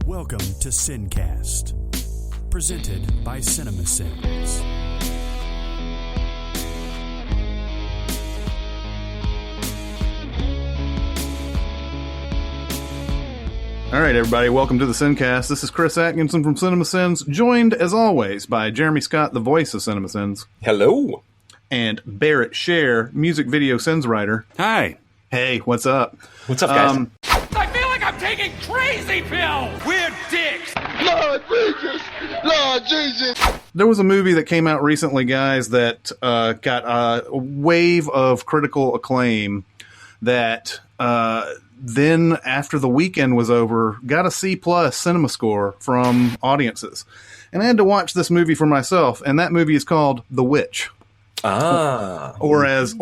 Welcome to Sincast, presented by Cinemasins. All right, everybody, welcome to the Sincast. This is Chris Atkinson from Cinemasins, joined, as always, by Jeremy Scott, the voice of Cinemasins. Hello. And Barrett Scher, music video sins writer. Hi. Hey, what's up? What's up, guys? I feel like I'm taking crazy pills! We're dicks! Lord Jesus! Lord Jesus! There was a movie that came out recently, guys, that got a wave of critical acclaim that then, after the weekend was over, got a C+ cinema score from audiences. And I had to watch this movie for myself, and that movie is called The Witch. Or as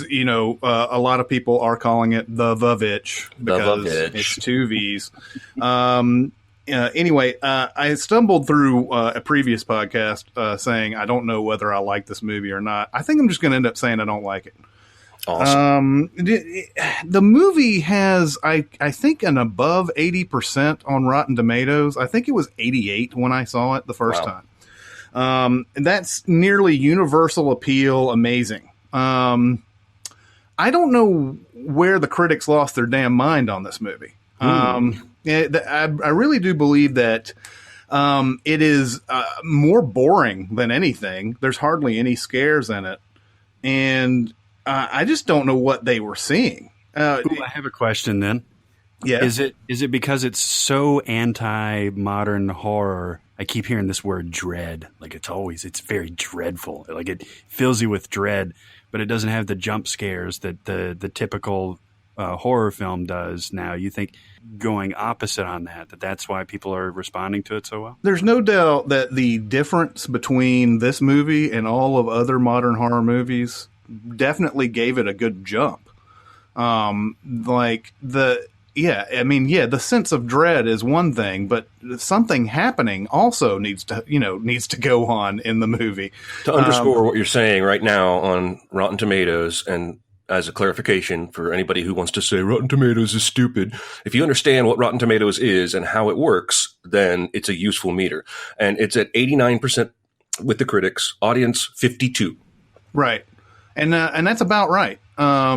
you know, a lot of people are calling it the VVitch because it's two V's. Anyway, I stumbled through a previous podcast saying I don't know whether I like this movie or not. I think I'm just going to end up saying I don't like it. Awesome. The movie has, I think, an above 80% on Rotten Tomatoes. I think it was 88 when I saw it the first time. That's nearly universal appeal. Amazing. I don't know where the critics lost their damn mind on this movie. I really do believe that it is more boring than anything. There's hardly any scares in it. And I just don't know what they were seeing. I have a question then. Yeah. Is it because it's so anti-modern horror? I keep hearing this word dread. Like it's very dreadful. Like it fills you with dread, but it doesn't have the jump scares that the typical horror film does now. You think going opposite on that's why people are responding to it so well? There's no doubt that the difference between this movie and all of other modern horror movies definitely gave it a good jump. The sense of dread is one thing, but something happening also needs to go on in the movie. To underscore what you're saying right now on Rotten Tomatoes, and as a clarification for anybody who wants to say Rotten Tomatoes is stupid, if you understand what Rotten Tomatoes is and how it works, then it's a useful meter. And it's at 89% with the critics, audience 52. Right. And that's about right. I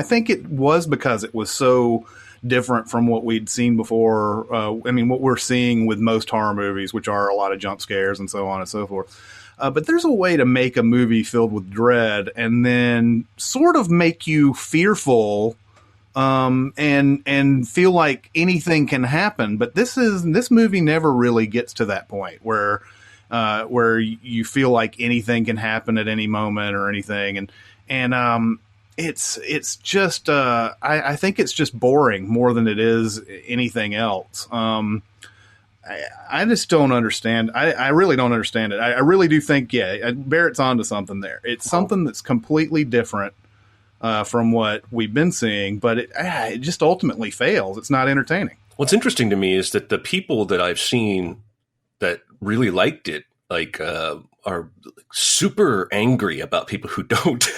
think it was because it was so different from what we'd seen before. What we're seeing with most horror movies, which are a lot of jump scares and so on and so forth. But there's a way to make a movie filled with dread and then sort of make you fearful, and feel like anything can happen. But this movie never really gets to that point where you feel like anything can happen at any moment or anything. And it's just, I think it's just boring more than it is anything else. I just don't understand. I really don't understand it. I really do think, Barrett's onto something there. It's something that's completely different from what we've been seeing, but it just ultimately fails. It's not entertaining. What's interesting to me is that the people that I've seen that really liked it, are super angry about people who don't.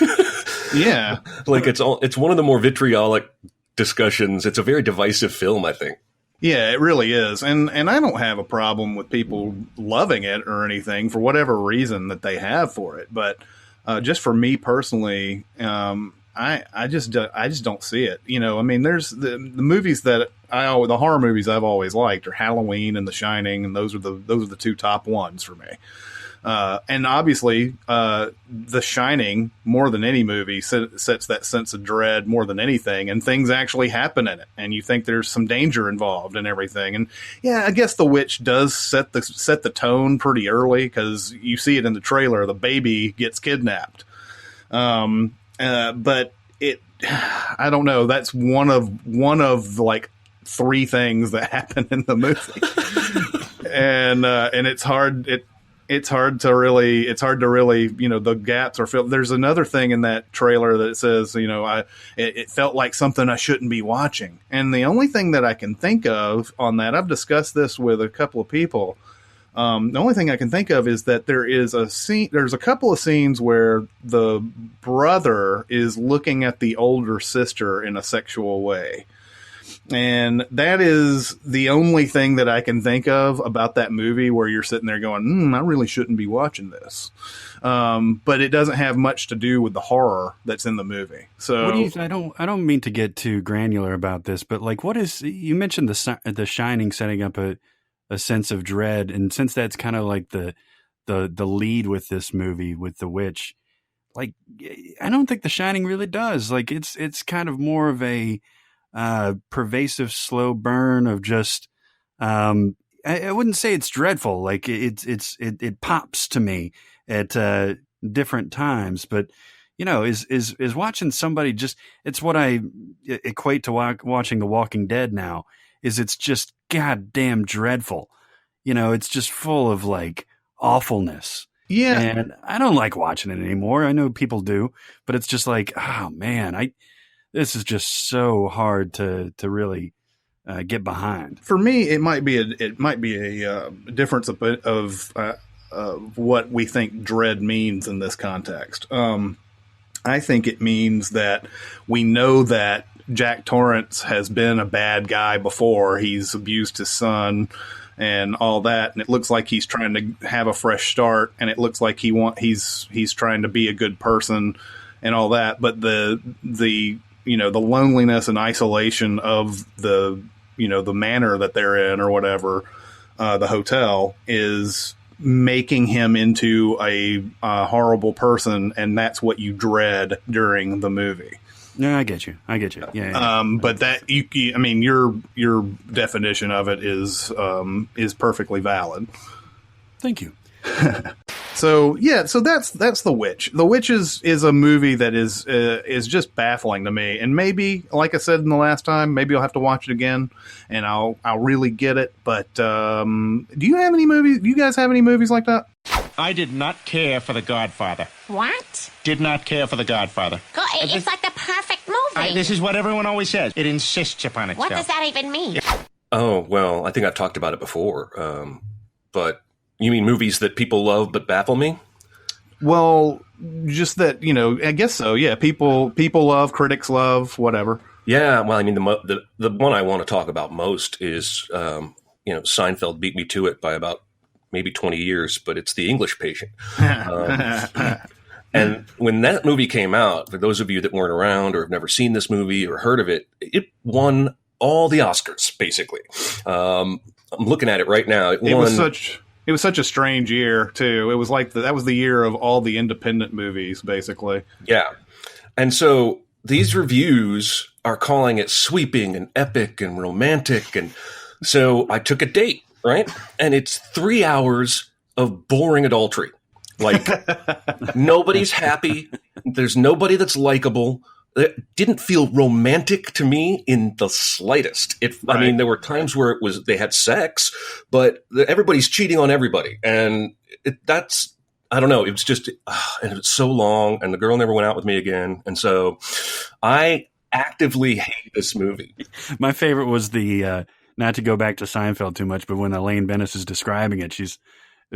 Yeah. It's one of the more vitriolic discussions. It's a very divisive film, I think. Yeah, it really is. And I don't have a problem with people loving it or anything for whatever reason that they have for it. But just for me personally, I just don't see it. There's the movies that the horror movies I've always liked are Halloween and The Shining, and those are the two top ones for me. And obviously, The Shining, more than any movie, sets that sense of dread more than anything, and things actually happen in it, and you think there's some danger involved and everything. And yeah, I guess The Witch does set the tone pretty early because you see it in the trailer. The baby gets kidnapped. But I don't know. That's one of like three things that happen in the movie, and it's hard. It's hard to really, the gaps are filled. There's another thing in that trailer that says, it felt like something I shouldn't be watching. And the only thing that I can think of on that, I've discussed this with a couple of people. The only thing I can think of is that there's a couple of scenes where the brother is looking at the older sister in a sexual way. And that is the only thing that I can think of about that movie where you're sitting there going, I really shouldn't be watching this. But it doesn't have much to do with the horror that's in the movie. So what do you? I don't mean to get too granular about this, but like, what is? You mentioned the Shining setting up a sense of dread, and since that's kind of like the lead with this movie with the witch, like I don't think the Shining really does. Like it's kind of more of a pervasive slow burn of just. I wouldn't say it's dreadful. Like it pops to me at different times, but is watching somebody just, it's what I equate to watching The Walking Dead now, is it's just goddamn dreadful. It's just full of like awfulness. Yeah. And I don't like watching it anymore. I know people do, but it's just like, oh man, this is just so hard to really get behind. For me, it might be a difference of what we think dread means in this context. I think it means that we know that Jack Torrance has been a bad guy before. He's abused his son and all that, and it looks like he's trying to have a fresh start, and it looks like he's trying to be a good person and all that. But the loneliness and isolation of the manor that they're in or whatever, the hotel, is making him into a horrible person, and that's what you dread during the movie. No, I get you. Yeah. But that your definition of it is perfectly valid. Thank you. So that's The Witch. The Witch is a movie that is just baffling to me, and maybe, like I said in the last time, maybe I'll have to watch it again, and I'll really get it. But do you have any movies? Do you guys have any movies like that? I did not care for The Godfather. What? Did not care for The Godfather. It's like the perfect movie. This is what everyone always says. It insists upon itself. What does that even mean? Oh, well, I think I've talked about it before. But you mean movies that people love but baffle me? Well, just that, I guess so. Yeah, people love, critics love, whatever. Yeah, well, I mean, the one I want to talk about most is, Seinfeld beat me to it by about maybe 20 years, but it's The English Patient. And when that movie came out, for those of you that weren't around or have never seen this movie or heard of it, it won all the Oscars, basically. I'm looking at it right now. It was such a strange year, too. It was like that was the year of all the independent movies, basically. Yeah. And so these reviews are calling it sweeping and epic and romantic. And so I took a date, right? And it's 3 hours of boring adultery. Like, nobody's happy. There's nobody that's likable. It didn't feel romantic to me in the slightest. Right. I mean, there were times where they had sex, but everybody's cheating on everybody. And I don't know. It was just, and it was so long, and the girl never went out with me again. And so I actively hate this movie. My favorite was not to go back to Seinfeld too much, but when Elaine Bennis is describing it, she's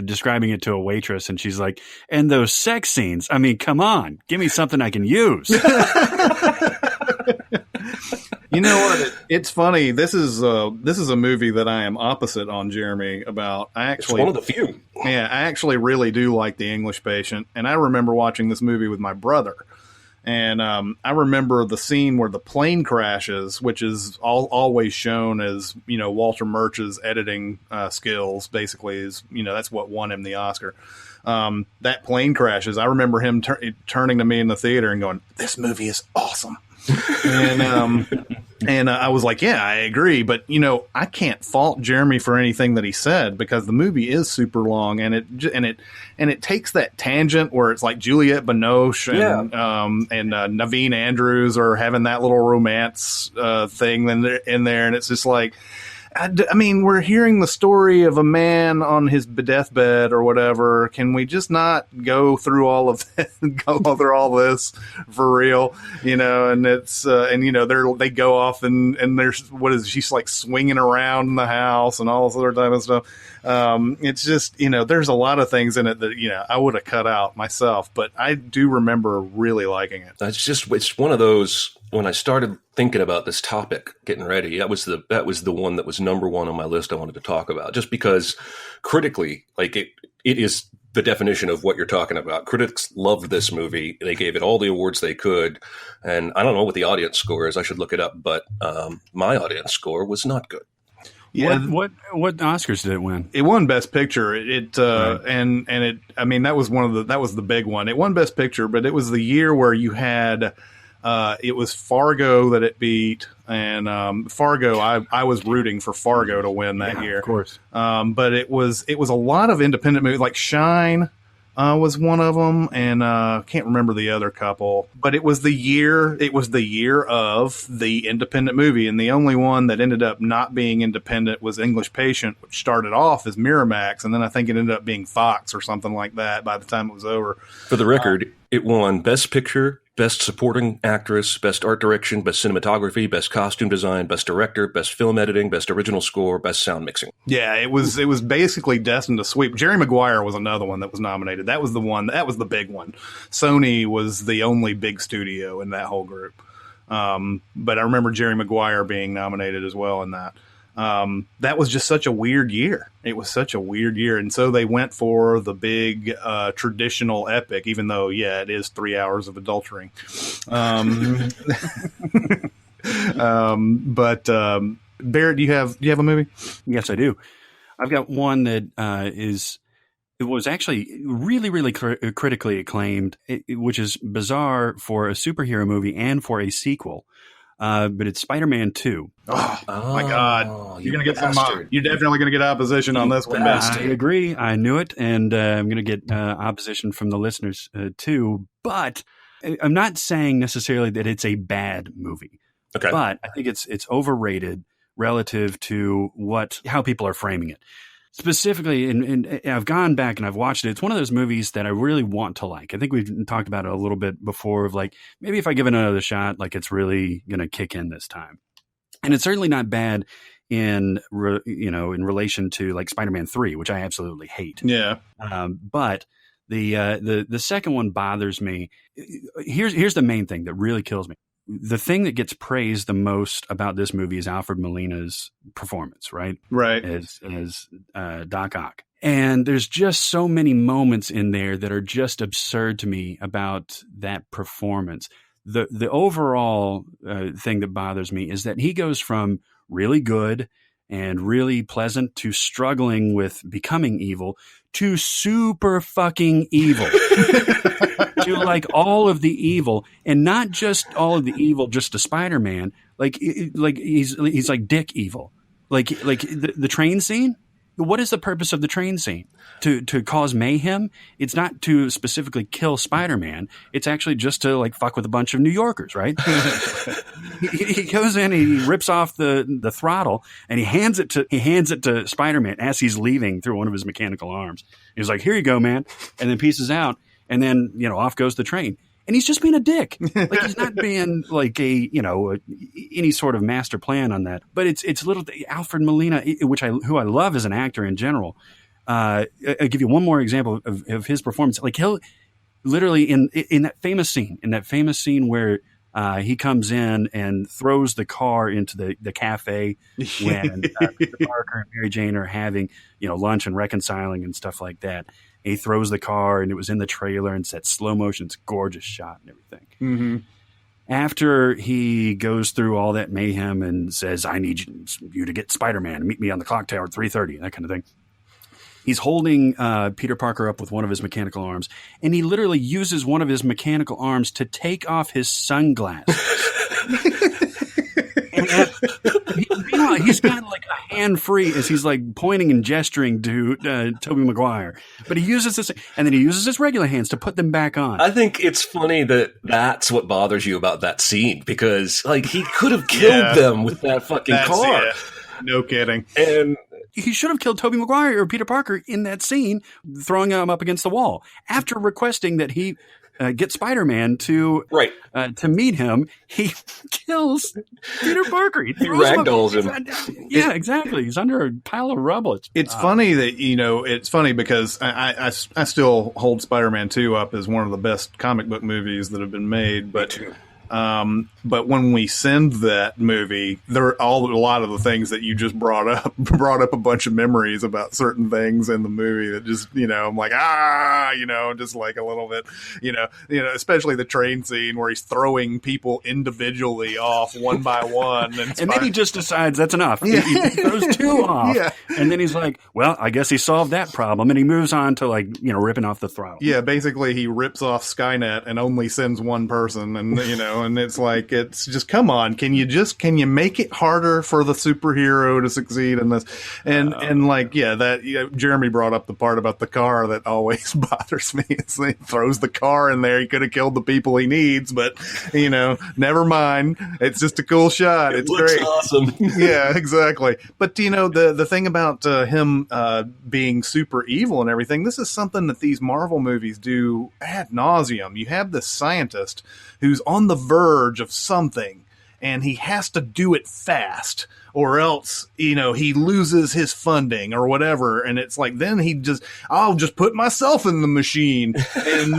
describing it to a waitress, and she's like, and those sex scenes, I mean, come on, give me something I can use. You know what? It's funny. This is a movie that I am opposite on Jeremy about. It's one of the few. Yeah, I actually really do like The English Patient, and I remember watching this movie with my brother. And I remember the scene where the plane crashes, which is always shown as, Walter Murch's editing skills, basically, is, that's what won him the Oscar. That plane crashes. I remember him turning to me in the theater and going, "This movie is awesome." And I was like, yeah, I agree. But, I can't fault Jeremy for anything that he said, because the movie is super long, and it takes that tangent where it's like Juliette Binoche and Naveen Andrews are having that little romance thing in there. And it's just like, I mean, we're hearing the story of a man on his deathbed or whatever. Can we just not go through all of this for real? And it's they go off and there's she's like swinging around in the house and all this other type of stuff. It's just, there's a lot of things in it that, I would have cut out myself, but I do remember really liking it. It's one of those when I started thinking about this topic, getting ready, that was the one that was number one on my list I wanted to talk about, just because critically, like it is the definition of what you're talking about. Critics loved this movie. They gave it all the awards they could. And I don't know what the audience score is. I should look it up. But my audience score was not good. Yeah. What Oscars did it win? It won Best Picture. And it, I mean, that was the big one. It won Best Picture, but it was the year where you had, it was Fargo that it beat. And Fargo, I was rooting for Fargo to win that year. Of course. But it was a lot of independent movies, like Shine was one of them, and can't remember the other couple. But it was the year of the independent movie, and the only one that ended up not being independent was English Patient, which started off as Miramax, and then I think it ended up being Fox or something like that by the time it was over. For the record, it won Best Picture, Best Supporting Actress, Best Art Direction, Best Cinematography, Best Costume Design, Best Director, Best Film Editing, Best Original Score, Best Sound Mixing. Yeah, it was basically destined to sweep. Jerry Maguire was another one that was nominated. That was the big one. Sony was the only big studio in that whole group. But I remember Jerry Maguire being nominated as well in that. That was just such a weird year. It was such a weird year. And so they went for the big traditional epic, even though, it is 3 hours of adultering. But Barrett, do you have a movie? Yes, I do. I've got one that it was actually really, really critically acclaimed, which is bizarre for a superhero movie and for a sequel. But it's Spider-Man 2. Oh my God! You're gonna get you're definitely gonna get opposition on this one. I agree. I knew it, and I'm gonna get opposition from the listeners too. But I'm not saying necessarily that it's a bad movie. Okay. But I think it's overrated relative to how people are framing it. Specifically, and I've gone back and I've watched it. It's one of those movies that I really want to like. I think we've talked about it a little bit before of like, maybe if I give it another shot, like it's really going to kick in this time. And it's certainly not bad in relation to like Spider-Man 3, which I absolutely hate. Yeah. But the second one bothers me. Here's the main thing that really kills me. The thing that gets praised the most about this movie is Alfred Molina's performance, right? Right. As Doc Ock. And there's just so many moments in there that are just absurd to me about that performance. The overall thing that bothers me is that he goes from really good and really pleasant to struggling with becoming evil to super fucking evil. To like all of the evil, and not just all of the evil just to Spider-Man. Like he's like Dick evil. Like the train scene. What is the purpose of the train scene? To cause mayhem? It's not to specifically kill Spider-Man. It's actually just to like fuck with a bunch of New Yorkers, right? he goes in, he rips off the throttle, and he hands it to Spider-Man as he's leaving through one of his mechanical arms. He's like, "Here you go, man," and then pieces out, and then off goes the train. And he's just being a dick. Like he's not being like any sort of master plan on that. But it's little Alfred Molina, who I love as an actor in general. I'll give you one more example of his performance. Like he'll literally in that famous scene where he comes in and throws the car into the cafe when Peter Parker and Mary Jane are having lunch and reconciling and stuff like that. And he throws the car, and it was in the trailer, and it's that slow motion, it's a gorgeous shot and everything. Mm-hmm. After he goes through all that mayhem and says, "I need you to get Spider-Man and meet me on the clock tower at 3:30," that kind of thing. He's holding Peter Parker up with one of his mechanical arms, and he literally uses one of his mechanical arms to take off his sunglasses. Meanwhile, he's got like a hand free as he's like pointing and gesturing to Tobey Maguire. But he uses this, and then he uses his regular hands to put them back on. I think it's funny that that's what bothers you about that scene, because like he could have killed them with that fucking car. It. No kidding. And he should have killed Tobey Maguire or Peter Parker in that scene, throwing him up against the wall. After requesting that he get Spider-Man to meet him, he kills Peter Parker. He ragdolls him. Yeah, exactly. He's under a pile of rubble. It's funny that it's funny because I still hold Spider-Man 2 up as one of the best comic book movies that have been made. But But when we send that movie, there are a lot of the things that you just brought up a bunch of memories about certain things in the movie that just, I'm like, just like a little bit, especially the train scene where he's throwing people individually off one by one. And then he just decides that's enough. Yeah. He throws two off. Yeah. And then he's like, well, I guess he solved that problem. And he moves on to ripping off the throttle. Yeah. Basically he rips off Skynet and only sends one person. And, and it's like, it's just, come on, can you make it harder for the superhero to succeed in this? And Jeremy brought up the part about the car that always bothers me. It's he throws the car in there. He could have killed the people he needs, but never mind. It's just a cool shot. It's looks great. Awesome. Yeah, exactly. But the thing about him being super evil and everything, this is something that these Marvel movies do ad nauseum. You have this scientist who's on the verge of something, and he has to do it fast, or else, he loses his funding or whatever. And it's like, then I'll just put myself in the machine, and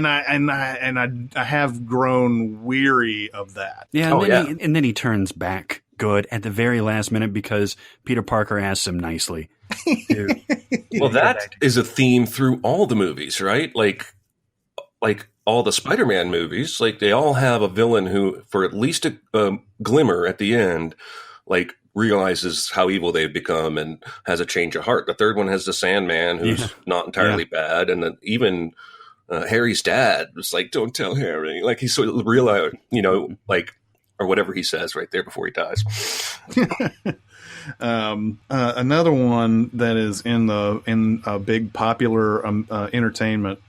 I have grown weary of that. Yeah. And then he turns back good at the very last minute because Peter Parker asks him nicely. Well, that is a theme through all the movies, right? Like all the Spider-Man movies, they all have a villain who, for at least a glimmer at the end, realizes how evil they've become and has a change of heart. The third one has the Sandman, who's not entirely bad, and then even Harry's dad was like, "Don't tell Harry." He sort of realized, or whatever he says right there before he dies. Another one that is in a big popular entertainment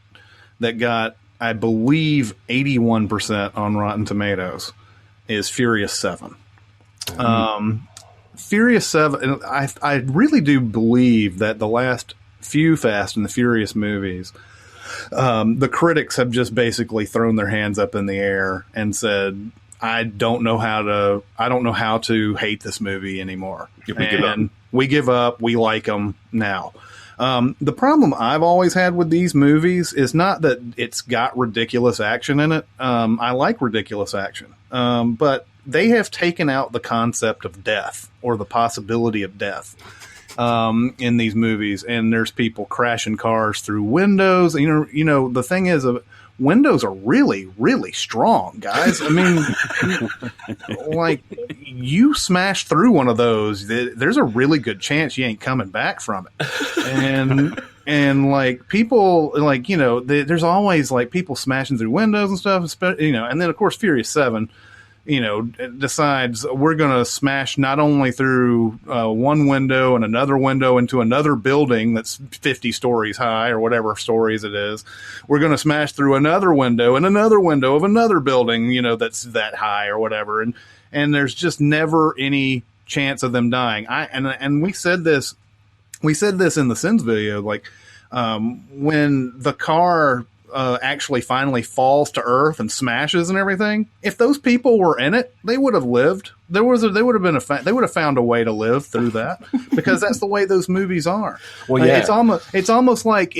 that got, I believe, 81% on Rotten Tomatoes is Furious 7. Furious 7, I really do believe that the last few Fast and the Furious movies, the critics have just basically thrown their hands up in the air and said, I don't know how to hate this movie anymore. We give up. We like them now. The problem I've always had with these movies is not that it's got ridiculous action in it. I like ridiculous action. But they have taken out the concept of death or the possibility of death in these movies. And there's people crashing cars through windows. The thing is, windows are really, really strong, guys. I mean, you smash through one of those, there's a really good chance you ain't coming back from it. And people, there's always people smashing through windows and stuff, and then of course Furious 7, decides we're going to smash not only through one window and another window into another building that's 50 stories high or whatever stories it is. We're going to smash through another window and another window of another building, that's that high or whatever. And there's just never any chance of them dying. And we said this in the Sins video, when the car actually finally falls to Earth and smashes and everything. If those people were in it, they would have lived. They would have found a way to live through that because that's the way those movies are. Well, yeah. It's almost like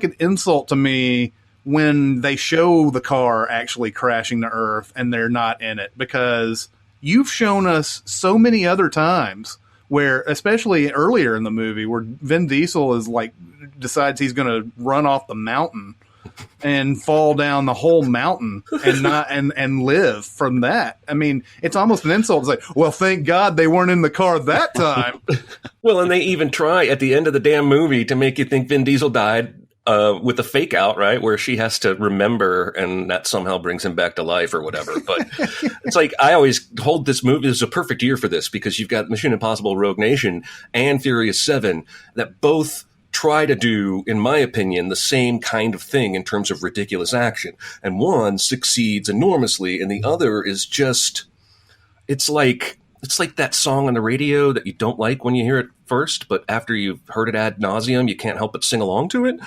an insult to me when they show the car actually crashing to Earth and they're not in it, because you've shown us so many other times where, especially earlier in the movie, where Vin Diesel is decides he's going to run off the mountain and fall down the whole mountain and live from that. I mean, it's almost an insult. It's like, well, thank God they weren't in the car that time. Well, and they even try at the end of the damn movie to make you think Vin Diesel died with a fake out, right? Where she has to remember and that somehow brings him back to life or whatever. But it's I always hold this movie as a perfect year for this because you've got Mission Impossible Rogue Nation and Furious 7 that both try to do, in my opinion, the same kind of thing in terms of ridiculous action. And one succeeds enormously, and the other is just, it's like that song on the radio that you don't like when you hear it first, but after you've heard it ad nauseum, you can't help but sing along to it.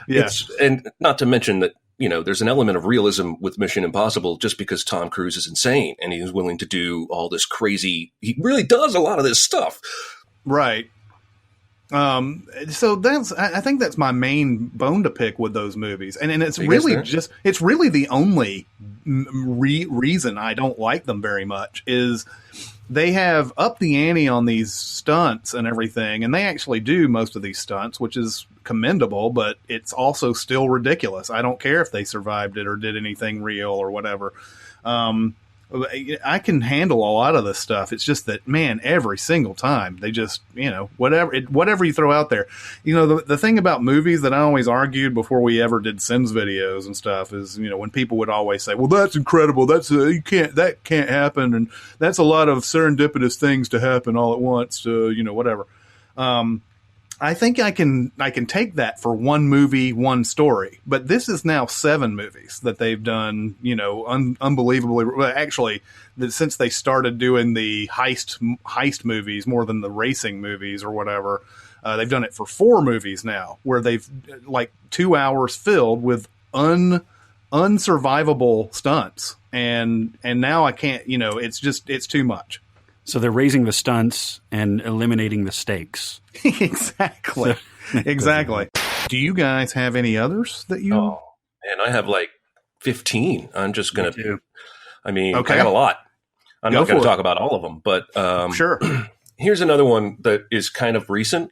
Yes. And not to mention that, there's an element of realism with Mission Impossible just because Tom Cruise is insane and he's willing to do all this crazy, he really does a lot of this stuff. Right. So I think that's my main bone to pick with those movies, and it's You really guys there? it's really the only reason I don't like them very much is they have upped the ante on these stunts and everything, and they actually do most of these stunts, which is commendable, but it's also still ridiculous. I don't care if they survived it or did anything real or whatever. I can handle a lot of this stuff. It's just that, man, every single time they just, whatever you throw out there. The thing about movies that I always argued before we ever did Sims videos and stuff is, when people would always say, well, that's incredible. That can't happen. And that's a lot of serendipitous things to happen all at once to, whatever. I think I can take that for one movie, one story, but this is now 7 movies that they've done, unbelievably. Well, actually, since they started doing the heist movies more than the racing movies or whatever, they've done it for 4 movies now, where they've 2 hours filled with unsurvivable stunts, and now I can't. It's too much. So they're raising the stunts and eliminating the stakes. Exactly. Exactly. Do you guys have any others that you... Oh, man, I have 15. I'm just going to... Okay. I got a lot. I'm not going to talk about all of them, but... Sure. Here's another one that is kind of recent.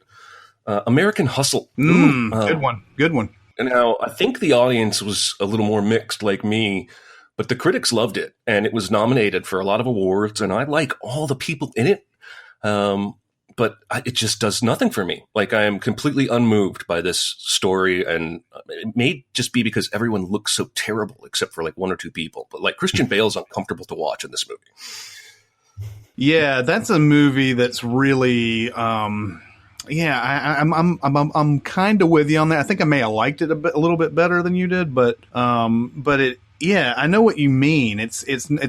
American Hustle. Good one. Good one. And now, I think the audience was a little more mixed like me, but the critics loved it, and it was nominated for a lot of awards, and I like all the people in it, but it just does nothing for me. I am completely unmoved by this story, and it may just be because everyone looks so terrible, except for 1 or 2 people. But Christian Bale's uncomfortable to watch in this movie. Yeah, that's a movie that's really... I'm kind of with you on that. I think I may have liked it a little bit better than you did, but it... Yeah, I know what you mean. It's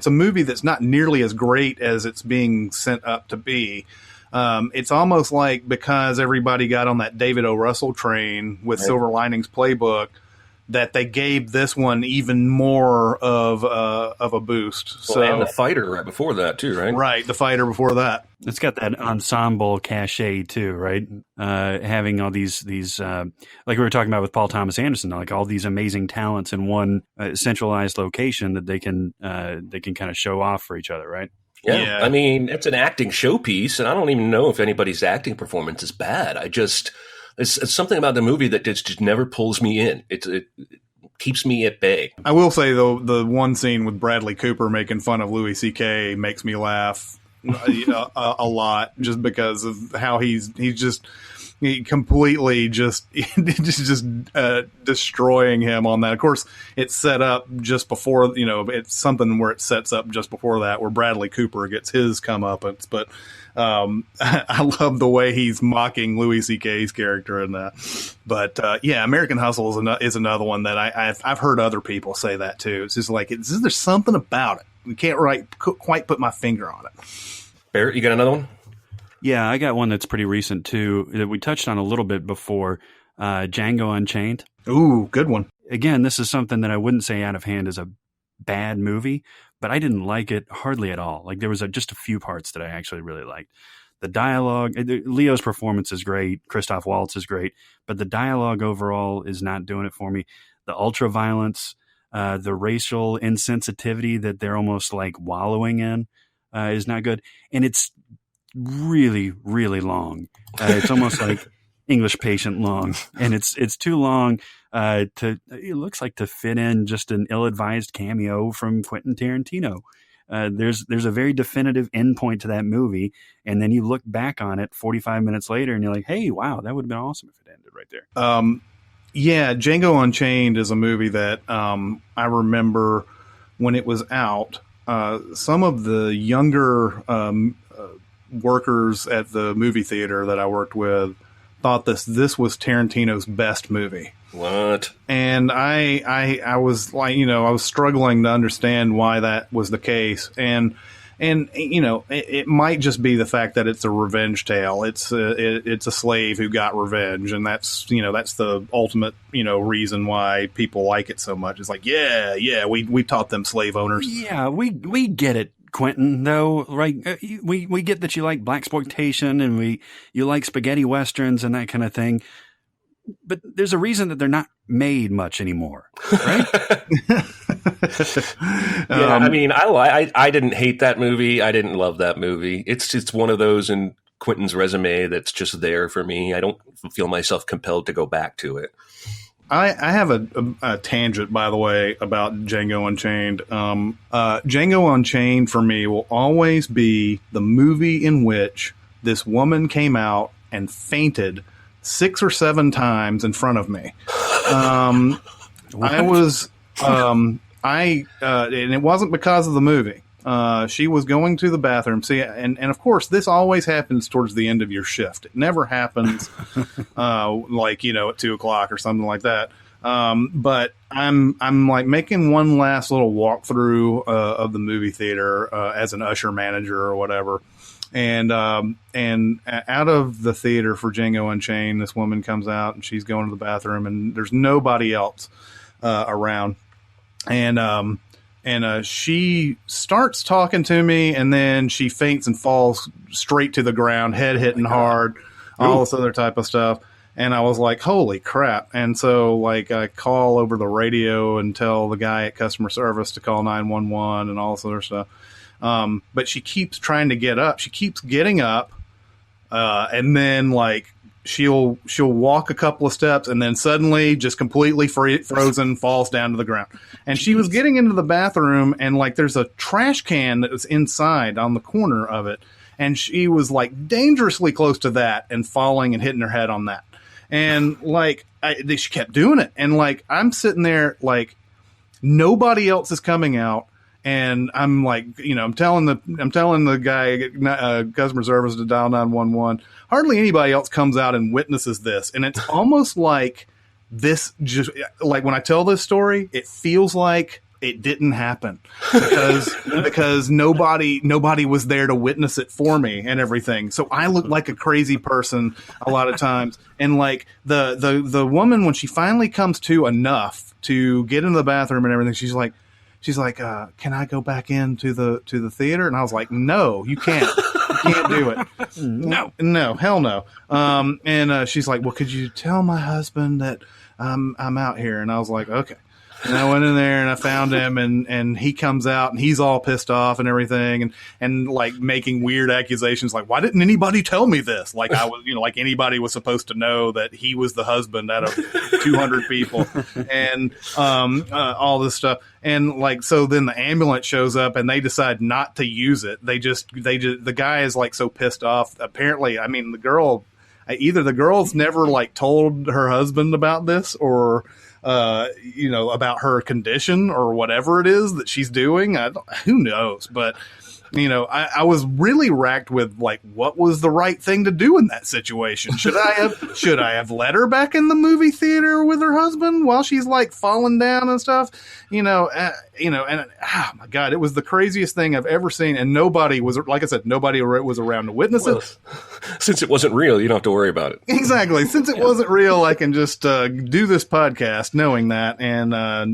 a movie that's not nearly as great as it's being sent up to be. It's almost like because everybody got on that David O. Russell train with Silver Linings Playbook, that they gave this one even more of a boost. And The Fighter right before that too, right? Right, The Fighter before that. It's got that ensemble cachet too, right? Having all these like we were talking about with Paul Thomas Anderson, all these amazing talents in one centralized location that they can kind of show off for each other, right? Yeah. I mean, it's an acting showpiece, and I don't even know if anybody's acting performance is bad. It's something about the movie that just never pulls me in. It keeps me at bay. I will say, though, the one scene with Bradley Cooper making fun of Louis C.K. makes me laugh a lot, just because of how he completely just destroying him on that. Of course, it's set up just before, it's something where it sets up just before that, where Bradley Cooper gets his comeuppance, but I love the way he's mocking Louis C.K.'s character in that. But American Hustle is another one that I've heard other people say that too. It's just there's something about it. I can't quite put my finger on it. Barrett, you got another one? Yeah, I got one that's pretty recent too that we touched on a little bit before. Django Unchained. Ooh, good one. Again, this is something that I wouldn't say out of hand is a bad movie, but I didn't like it hardly at all. There was just a few parts that I actually really liked. The dialogue, Leo's performance is great. Christoph Waltz is great, but the dialogue overall is not doing it for me. The ultra violence, the racial insensitivity that they're almost wallowing in is not good. And it's really, really long. It's almost like English Patient long, and it's too long it looks like to fit in just an ill-advised cameo from Quentin Tarantino. There's a very definitive endpoint to that movie, and then you look back on it 45 minutes later and you're like, hey, wow, that would have been awesome if it ended right there. Django Unchained is a movie that I remember when it was out, some of the younger workers at the movie theater that I worked with thought this was Tarantino's best movie. What? And I was I was struggling to understand why that was the case. And it might just be the fact that it's a revenge tale. It's a slave who got revenge, and that's the ultimate reason why people like it so much. It's we taught them slave owners. Yeah, we get it. Quentin, though, right? We get that you like blaxploitation and you like spaghetti westerns and that kind of thing, but there's a reason that they're not made much anymore, right? I mean, I didn't hate that movie. I didn't love that movie. It's one of those in Quentin's resume that's just there for me. I don't feel myself compelled to go back to it. I have a tangent, by the way, about Django Unchained. Django Unchained, for me, will always be the movie in which this woman came out and fainted 6 or 7 times in front of me. And it wasn't because of the movie. She was going to the bathroom. See, and of course, this always happens towards the end of your shift. It never happens, like, at 2:00 or something like that. But I'm like making one last little walkthrough of the movie theater as an usher manager or whatever. And out of the theater for Django Unchained, this woman comes out and she's going to the bathroom and there's nobody else around. And she starts talking to me, and then she faints and falls straight to the ground, head hitting hard, all this other type of stuff. And I was like, holy crap. And so, like, I call over the radio and tell the guy at customer service to call 911 and all this other stuff. But she keeps trying to get up. She keeps getting up, and then, like, she'll walk a couple of steps and then suddenly just completely frozen, falls down to the ground. And she was getting into the bathroom, and like there's a trash can that was inside on the corner of it. And she was like dangerously close to that and falling and hitting her head on that. And like, she kept doing it. And like, I'm sitting there like nobody else is coming out. And I'm like, I'm telling the guy, customer service, to dial 911. Hardly anybody else comes out and witnesses this. And it's almost like this, just like when I tell this story, it feels like it didn't happen because nobody was there to witness it for me and everything. So I look like a crazy person a lot of times. And like the woman, when she finally comes to enough to get into the bathroom and everything, she's like, can I go back into the theater? And I was like, no, you can't. You can't do it. No, hell no. And she's like, well, could you tell my husband that I'm out here? And I was like, okay. And I went in there and I found him, and he comes out and he's all pissed off and everything, and like making weird accusations like, why didn't anybody tell me this? Like I was, like anybody was supposed to know that he was the husband out of 200 people, and all this stuff. And like, so then the ambulance shows up and they decide not to use it. The guy is like so pissed off. Apparently, I mean, either the girl's never like told her husband about this, or about her condition or whatever it is that she's doing. Who knows? But, I was really racked with like, what was the right thing to do in that situation? Should I have let her back in the movie theater with her husband while she's like falling down and stuff? And oh my God, it was the craziest thing I've ever seen. And nobody was, like I said, nobody was around to witness it. Since it wasn't real, you don't have to worry about it. Exactly. Since it wasn't real, I can just do this podcast knowing that and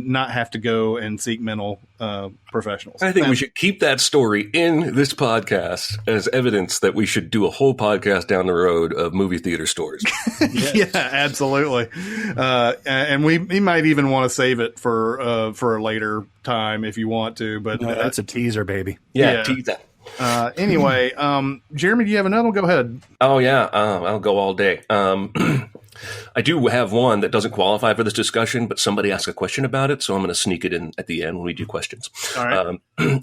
not have to go and seek mental professionals. I think we should keep that story in this podcast as evidence that we should do a whole podcast down the road of movie theater stories. Yeah, absolutely. And we might even want to save it for a later time if you want to. But that's a teaser, baby. Yeah. Tease that. Anyway, Jeremy, do you have another one? Go ahead. Oh, yeah. I'll go all day. I do have one that doesn't qualify for this discussion, but somebody asked a question about it, so I'm going to sneak it in at the end when we do questions. All right.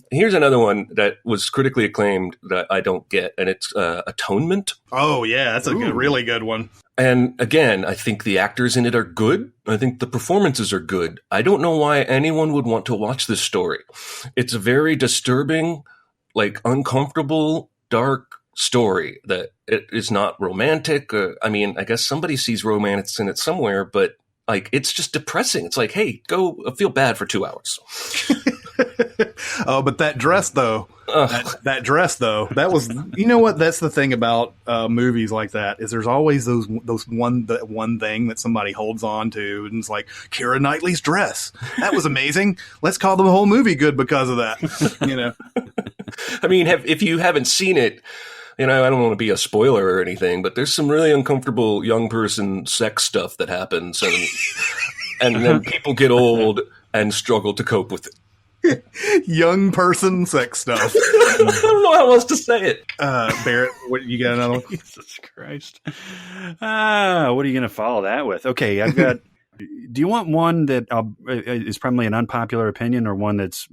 Here's another one that was critically acclaimed that I don't get, and it's Atonement. Oh, yeah. That's a really good one. And again, I think the actors in it are good. I think the performances are good. I don't know why anyone would want to watch this story. It's a very disturbing, like uncomfortable, dark story that it is not romantic. I mean, I guess somebody sees romance in it somewhere, but like, it's just depressing. It's like, hey, go feel bad for 2 hours. Oh, but that dress though, that dress though, that was, what? That's the thing about movies like that is there's always that one thing that somebody holds on to, and it's like Keira Knightley's dress. That was amazing. Let's call the whole movie good because of that. I mean, if you haven't seen it, I don't want to be a spoiler or anything, but there's some really uncomfortable young person sex stuff that happens, and then people get old and struggle to cope with it. Young person sex stuff. I don't know how else to say it. Barrett, what you got another one? Jesus Christ. What are you going to follow that with? Okay, I've got. Do you want one that is probably an unpopular opinion, or one that's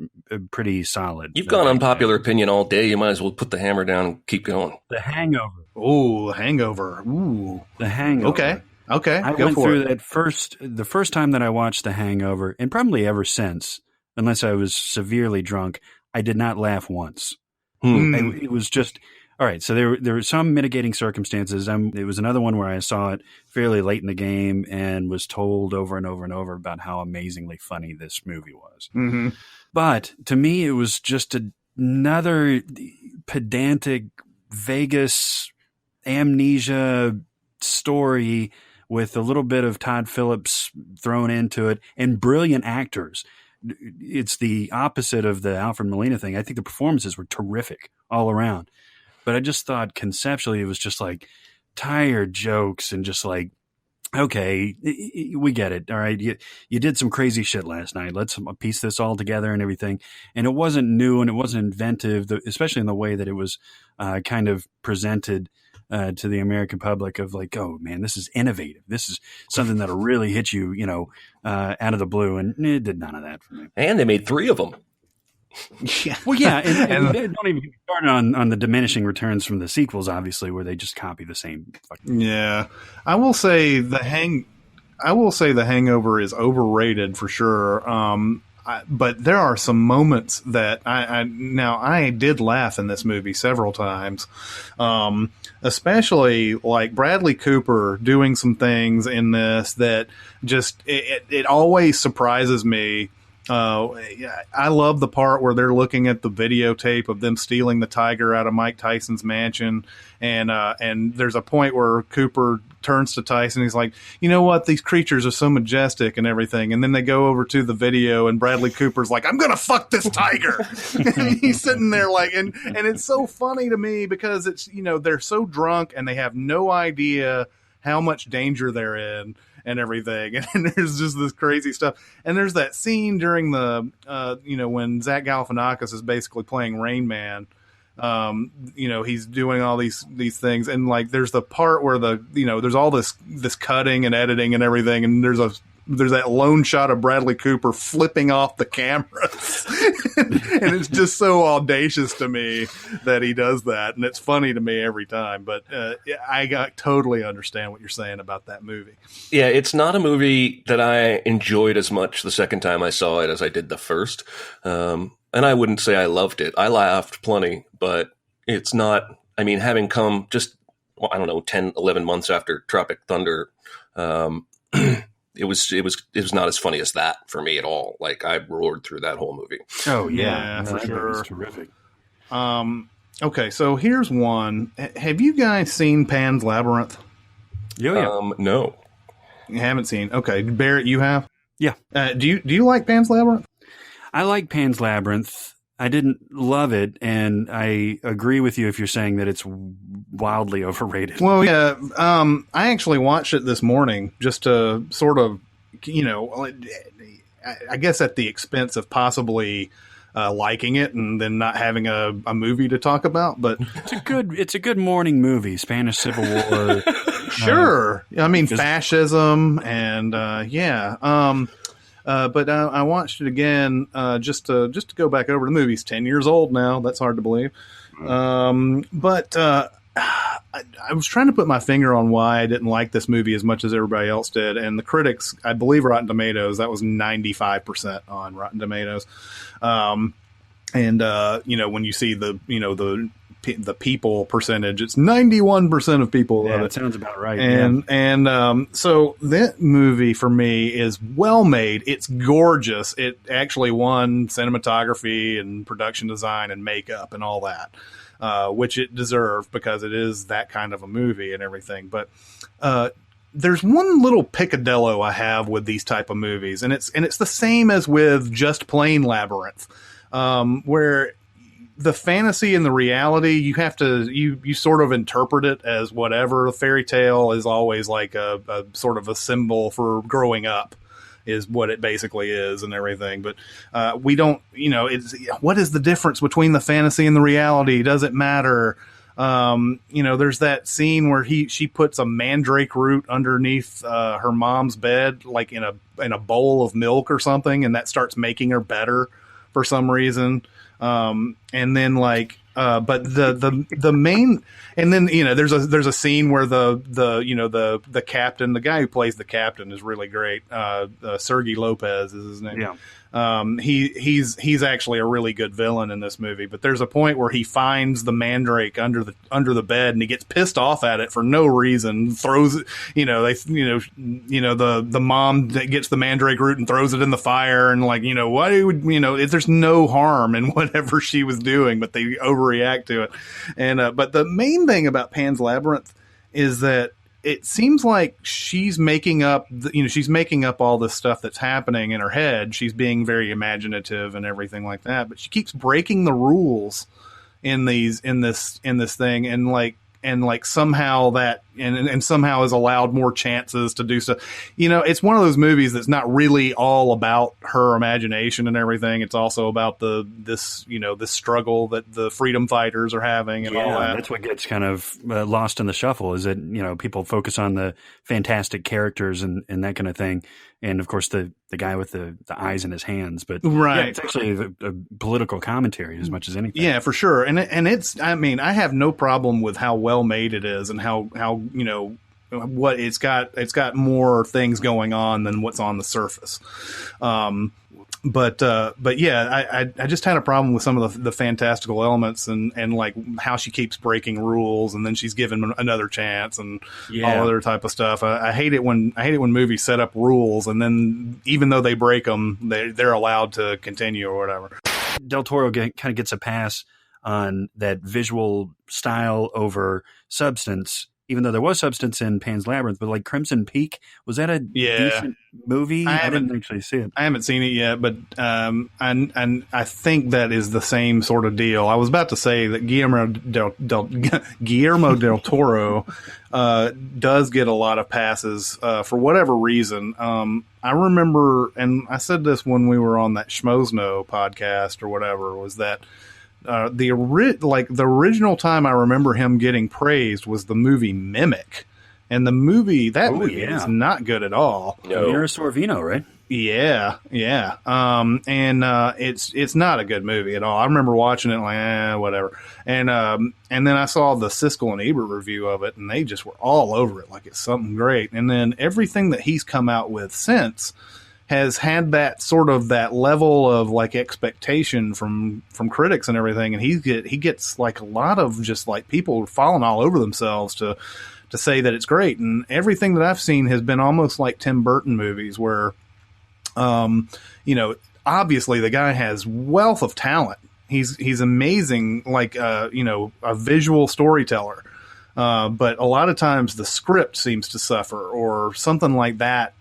pretty solid? You've gone unpopular opinion all day. You might as well put the hammer down and keep going. The Hangover. Oh, Hangover. Ooh, The Hangover. Okay. I went through that the first time that I watched The Hangover, and probably ever since, unless I was severely drunk, I did not laugh once. It was just, all right, so there were some mitigating circumstances. It was another one where I saw it fairly late in the game and was told over and over and over about how amazingly funny this movie was. Mm-hmm. But to me, it was just another pedantic Vegas amnesia story with a little bit of Todd Phillips thrown into it and brilliant actors. It's the opposite of the Alfred Molina thing. I think the performances were terrific all around. But I just thought conceptually it was just like tired jokes and just like, okay, we get it. All right. You did some crazy shit last night. Let's piece this all together and everything. And it wasn't new and it wasn't inventive, especially in the way that it was kind of presented to the American public of like, oh man, this is innovative. This is something that'll really hit you, out of the blue. And it did none of that for me. And they made 3 of them. Yeah. Well, yeah. And don't even get started on the diminishing returns from the sequels, obviously, where they just copy the same. Yeah. I will say the Hangover is overrated for sure. But there are some moments that I did laugh in this movie several times, especially like Bradley Cooper doing some things in this that just it always surprises me. I love the part where they're looking at the videotape of them stealing the tiger out of Mike Tyson's mansion. And there's a point where Cooper turns to Tyson. He's like, you know what? These creatures are so majestic and everything. And then they go over to the video and Bradley Cooper's like, I'm going to fuck this tiger. And he's sitting there like, and it's so funny to me because it's, they're so drunk and they have no idea how much danger they're in. And everything, and there's just this crazy stuff. And there's that scene during the, when Zach Galifianakis is basically playing Rain Man. He's doing all these things, and like there's the part where there's all this cutting and editing and everything, and there's that lone shot of Bradley Cooper flipping off the cameras. And it's just so audacious to me that he does that. And it's funny to me every time. But I totally understand what you're saying about that movie. Yeah, it's not a movie that I enjoyed as much the second time I saw it as I did the first. And I wouldn't say I loved it. I laughed plenty, but it's not, having come just, 10, 11 months after Tropic Thunder, it was not as funny as that for me at all. Like I roared through that whole movie. Oh yeah, for sure. It was terrific. Okay, so here's one. Have you guys seen Pan's Labyrinth? Yeah. No. You haven't seen. Okay, Barrett, you have? Yeah. Do you like Pan's Labyrinth? I like Pan's Labyrinth. I didn't love it, and I agree with you if you're saying that it's wildly overrated. Well, yeah. I actually watched it this morning just to sort of, I guess at the expense of possibly liking it and then not having a movie to talk about. But it's a good morning movie. Spanish Civil War. Sure. Fascism and but I watched it again just to go back over the movie. It's 10 years old now. That's hard to believe. But I was trying to put my finger on why I didn't like this movie as much as everybody else did. And the critics, I believe Rotten Tomatoes, that was 95% on Rotten Tomatoes. When you see the people percentage, it's 91% of people love it. That sounds about right. So that movie for me is well made. It's gorgeous. It actually won cinematography and production design and makeup and all that, which it deserved because it is that kind of a movie and everything. But there's one little picadillo I have with these type of movies, and it's the same as with Just Plain Labyrinth, where the fantasy and the reality, you have to you sort of interpret it as whatever. A fairy tale is always like a sort of a symbol for growing up, is what it basically is and everything. But we don't, it's what is the difference between the fantasy and the reality? Does it matter? There's that scene where she puts a mandrake root underneath her mom's bed, like in a bowl of milk or something, and that starts making her better for some reason. And then but the main, and then there's a scene where the captain, the guy who plays the captain, is really great. Sergey Lopez is his name. Yeah. He's actually a really good villain in this movie. But there's a point where he finds the mandrake under the bed, and he gets pissed off at it for no reason. Throws it, the mom gets the mandrake root and throws it in the fire, and why would there's no harm in whatever she was doing, but they overreact to it. And but the main thing about Pan's Labyrinth is that it seems like she's making up all this stuff that's happening in her head. She's being very imaginative and everything like that, but she keeps breaking the rules in this thing, and somehow that and somehow is allowed more chances to do stuff. It's one of those movies that's not really all about her imagination and everything. It's also about this struggle that the freedom fighters are having and all that. That's what gets kind of lost in the shuffle, is that people focus on the fantastic characters and that kind of thing, and of course the guy with the eyes in his hands. But right, it's actually a political commentary as much as anything. Yeah, for sure. And it's, I have no problem with how well made it is and how what it's got more things going on than what's on the surface. But yeah, I just had a problem with some of the fantastical elements and like how she keeps breaking rules, and then she's given another chance and all other type of stuff. I hate it when movies set up rules, and then even though they break them, they're allowed to continue or whatever. Del Toro kind of gets a pass on that visual style over substance, even though there was substance in Pan's Labyrinth. But like Crimson Peak, was that a decent movie? I didn't actually see it. I haven't seen it yet, but and I think that is the same sort of deal. I was about to say that Guillermo del Toro does get a lot of passes for whatever reason. I remember, and I said this when we were on that Schmozno podcast or whatever, was that the original time I remember him getting praised was the movie Mimic, and the movie is not good at all. No. Mira Sorvino, right? Yeah. And it's not a good movie at all. I remember watching it whatever. And then I saw the Siskel and Ebert review of it, and they just were all over it like it's something great. And then everything that he's come out with since has had that sort of that level of like expectation from critics and everything, and he gets like a lot of just like people falling all over themselves to say that it's great. And everything that I've seen has been almost like Tim Burton movies where obviously the guy has wealth of talent. He's amazing, like a visual storyteller. But a lot of times the script seems to suffer, or something like that,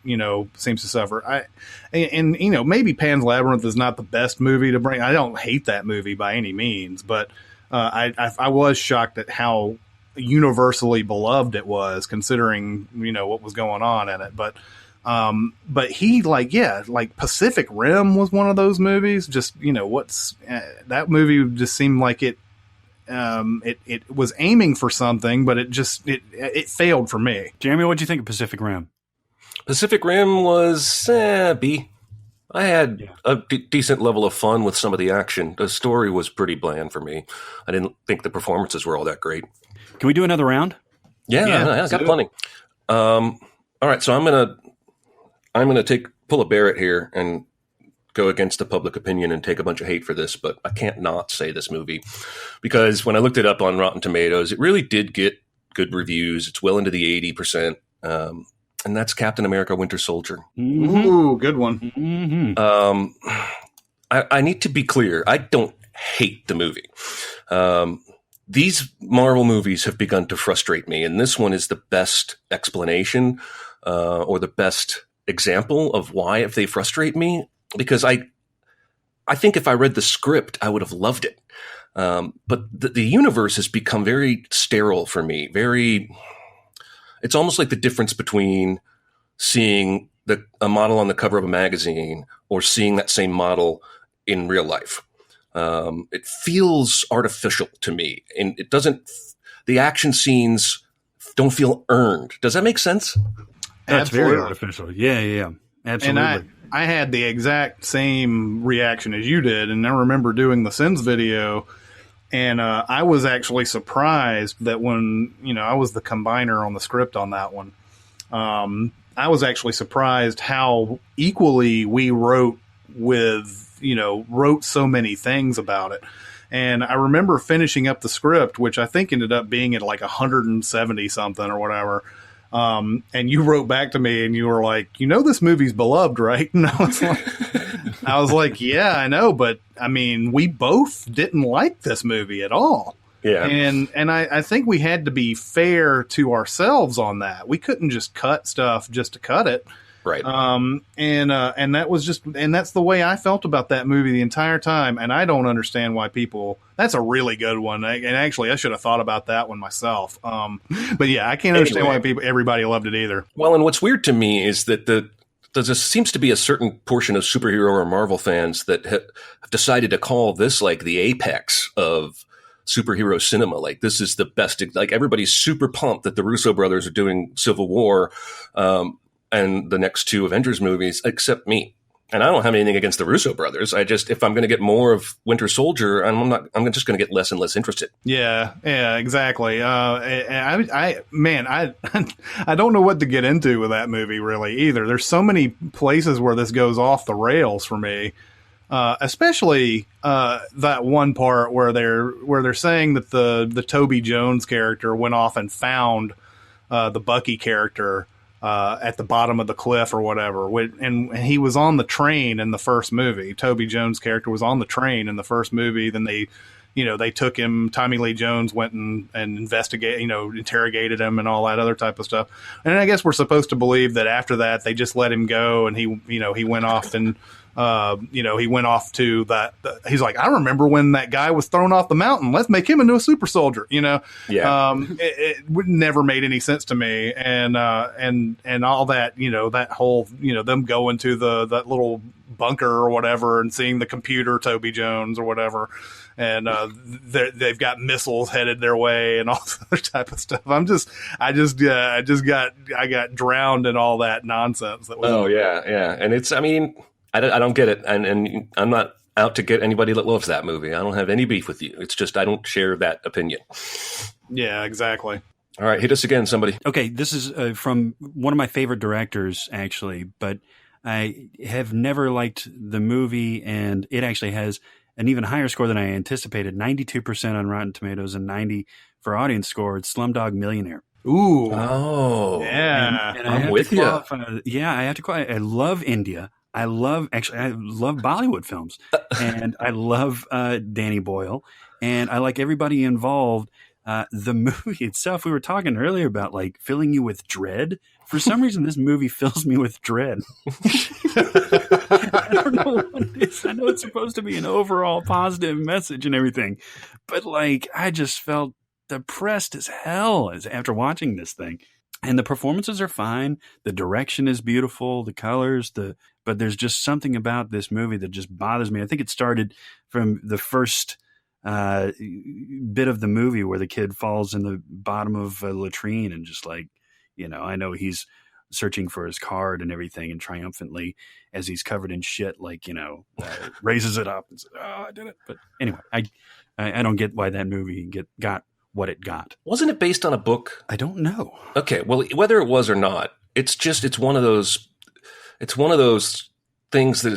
seems to suffer. Maybe Pan's Labyrinth is not the best movie to bring. I don't hate that movie by any means, but I was shocked at how universally beloved it was, considering what was going on in it. But he like Pacific Rim was one of those movies. Just that movie just seemed like it was aiming for something, but it failed for me. Jeremy, what'd you think of Pacific Rim? Pacific Rim was B. I had a decent level of fun with some of the action. The story was pretty bland for me. I didn't think the performances were all that great. Can we do another round? Yeah, I got plenty. All right, so I'm gonna pull a Barrett here and go against the public opinion and take a bunch of hate for this, but I can't not say this movie, because when I looked it up on Rotten Tomatoes, it really did get good reviews. It's well into the 80%, and that's Captain America: Winter Soldier. Mm-hmm. Ooh, good one. Mm-hmm. I need to be clear. I don't hate the movie. These Marvel movies have begun to frustrate me, and this one is the best explanation or the best example of why if they frustrate me. Because I think if I read the script, I would have loved it. But the universe has become very sterile for me. It's almost like the difference between seeing a model on the cover of a magazine or seeing that same model in real life. It feels artificial to me, and the action scenes don't feel earned. Does that make sense? That's Absolutely. very artificial. Yeah. Absolutely. And I had the exact same reaction as you did. And I remember doing the Sins video, and I was actually surprised that when, I was the combiner on the script on that one. I was actually surprised how equally we wrote so many things about it. And I remember finishing up the script, which I think ended up being at like 170 something or whatever. And you wrote back to me and you were like, this movie's beloved, right? And I was like, yeah, I know. But I mean, we both didn't like this movie at all. Yeah. And I think we had to be fair to ourselves on that. We couldn't just cut stuff just to cut it. Right. And that's the way I felt about that movie the entire time. And I don't understand why that's a really good one. And actually I should have thought about that one myself. But yeah, I can't understand why everybody loved it either. Well, and what's weird to me is that there seems to be a certain portion of superhero or Marvel fans that have decided to call this like the apex of superhero cinema. Like, this is the best. Like, everybody's super pumped that the Russo brothers are doing Civil War, and the next two Avengers movies, except me. And I don't have anything against the Russo brothers. If I'm going to get more of Winter Soldier, I'm just going to get less and less interested. Yeah, exactly. I don't know what to get into with that movie really either. There's so many places where this goes off the rails for me. Especially that one part where they're saying that the Toby Jones character went off and found the Bucky character at the bottom of the cliff or whatever, and he was on the train in the first movie. Toby Jones' character was on the train in the first movie. Then they took him. Tommy Lee Jones went and interrogated him and all that other type of stuff. And I guess we're supposed to believe that after that they just let him go, and he went off and. He went off to that. He's like, I remember when that guy was thrown off the mountain. Let's make him into a super soldier. Yeah. It would never made any sense to me. And all that, that whole, them going to that little bunker or whatever and seeing the computer Toby Jones or whatever. And they've got missiles headed their way and all this other type of stuff. I got drowned in all that nonsense. And I don't get it, and I'm not out to get anybody that loves that movie. I don't have any beef with you. It's just I don't share that opinion. Yeah, exactly. All right, hit us again, somebody. Okay, this is from one of my favorite directors, actually, but I have never liked the movie, and it actually has an even higher score than I anticipated, 92% on Rotten Tomatoes and 90% for audience score. It's Slumdog Millionaire. Ooh. Oh. Yeah. And I'm with you. I have to qualify. I love India. I love Bollywood films, and I love Danny Boyle, and I like everybody involved. The movie itself, we were talking earlier about like filling you with dread. For some reason, this movie fills me with dread. I don't know what it is. I know it's supposed to be an overall positive message and everything, but like I just felt depressed as hell after watching this thing. And the performances are fine. The direction is beautiful. The colors, but there's just something about this movie that just bothers me. I think it started from the first bit of the movie where the kid falls in the bottom of a latrine and just like, I know he's searching for his card and everything, and triumphantly, as he's covered in shit, like, raises it up and says, "Oh, I did it." But anyway, I don't get why that movie got what it got. Wasn't it based on a book? I don't know. Okay, well, whether it was or not, it's one of those things that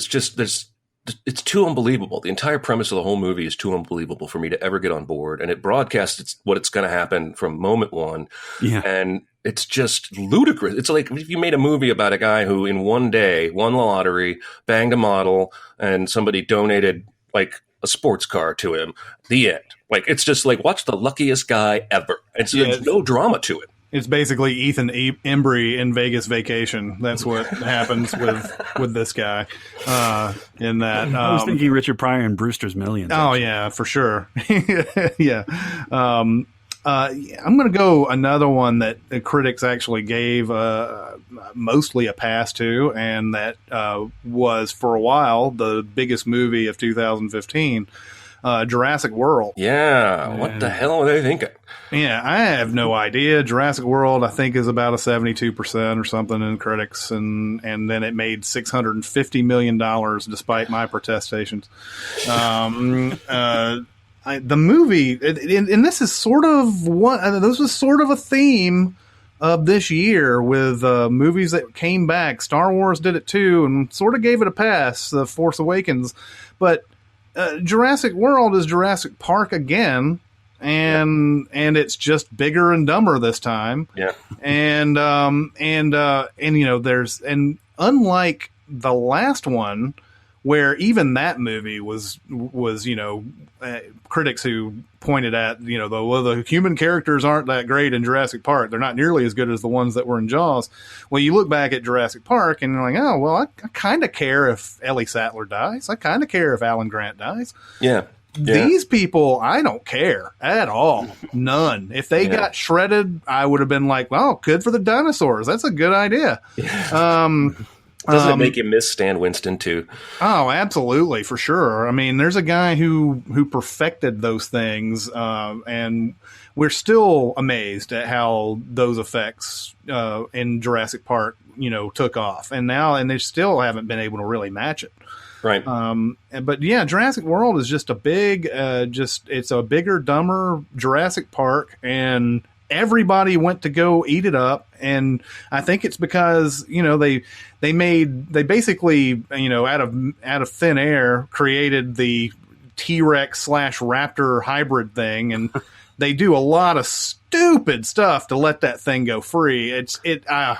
it's too unbelievable. The entire premise of the whole movie is too unbelievable for me to ever get on board, and it broadcasts what's going to happen from moment one. Yeah. And it's just ludicrous. It's like if you made a movie about a guy who in one day won the lottery, banged a model, and somebody donated like a sports car to him. The end. Like, it's just like, watch The Luckiest Guy Ever. There's no drama to it. It's basically Ethan Embry in Vegas Vacation. That's what happens with this guy in that. I was thinking Richard Pryor and Brewster's Millions. Oh, actually. yeah, for sure. Yeah. I'm going to go another one that the critics actually gave mostly a pass to, and that was, for a while, the biggest movie of 2015, Jurassic World. Yeah, what the hell are they thinking? Yeah, I have no idea. Jurassic World, I think, is about a 72% or something in critics, and then it made $650 million despite my protestations. The movie, and this is sort of this was sort of a theme of this year with movies that came back. Star Wars did it too, and sort of gave it a pass. The Force Awakens, but Jurassic World is Jurassic Park again, and it's just bigger and dumber this time. Yeah, and you know, there's, and unlike the last one, where even that movie was you know, critics who pointed at, you know, the human characters aren't that great in Jurassic Park. They're not nearly as good as the ones that were in Jaws. Well, you look back at Jurassic Park and you're like, oh, well, I kind of care if Ellie Sattler dies. I kind of care if Alan Grant dies. Yeah. These people, I don't care at all. None. If they got shredded, I would have been like, well, good for the dinosaurs. That's a good idea. Doesn't it make you miss Stan Winston too? Oh, absolutely, for sure. I mean, there's a guy who perfected those things, and we're still amazed at how those effects in Jurassic Park, you know, took off, and they still haven't been able to really match it. Right. But yeah, Jurassic World is just a big, it's a bigger, dumber Jurassic Park, and everybody went to go eat it up. And I think it's because, you know, they basically, you know, out of thin air created the T-Rex / Raptor hybrid thing. And they do a lot of stupid stuff to let that thing go free.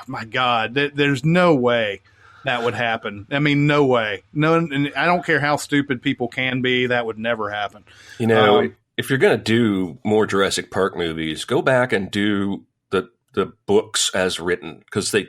My God, there's no way that would happen. I mean, no way. No, and I don't care how stupid people can be. That would never happen. You know, if you're going to do more Jurassic Park movies, go back and do the books as written, because they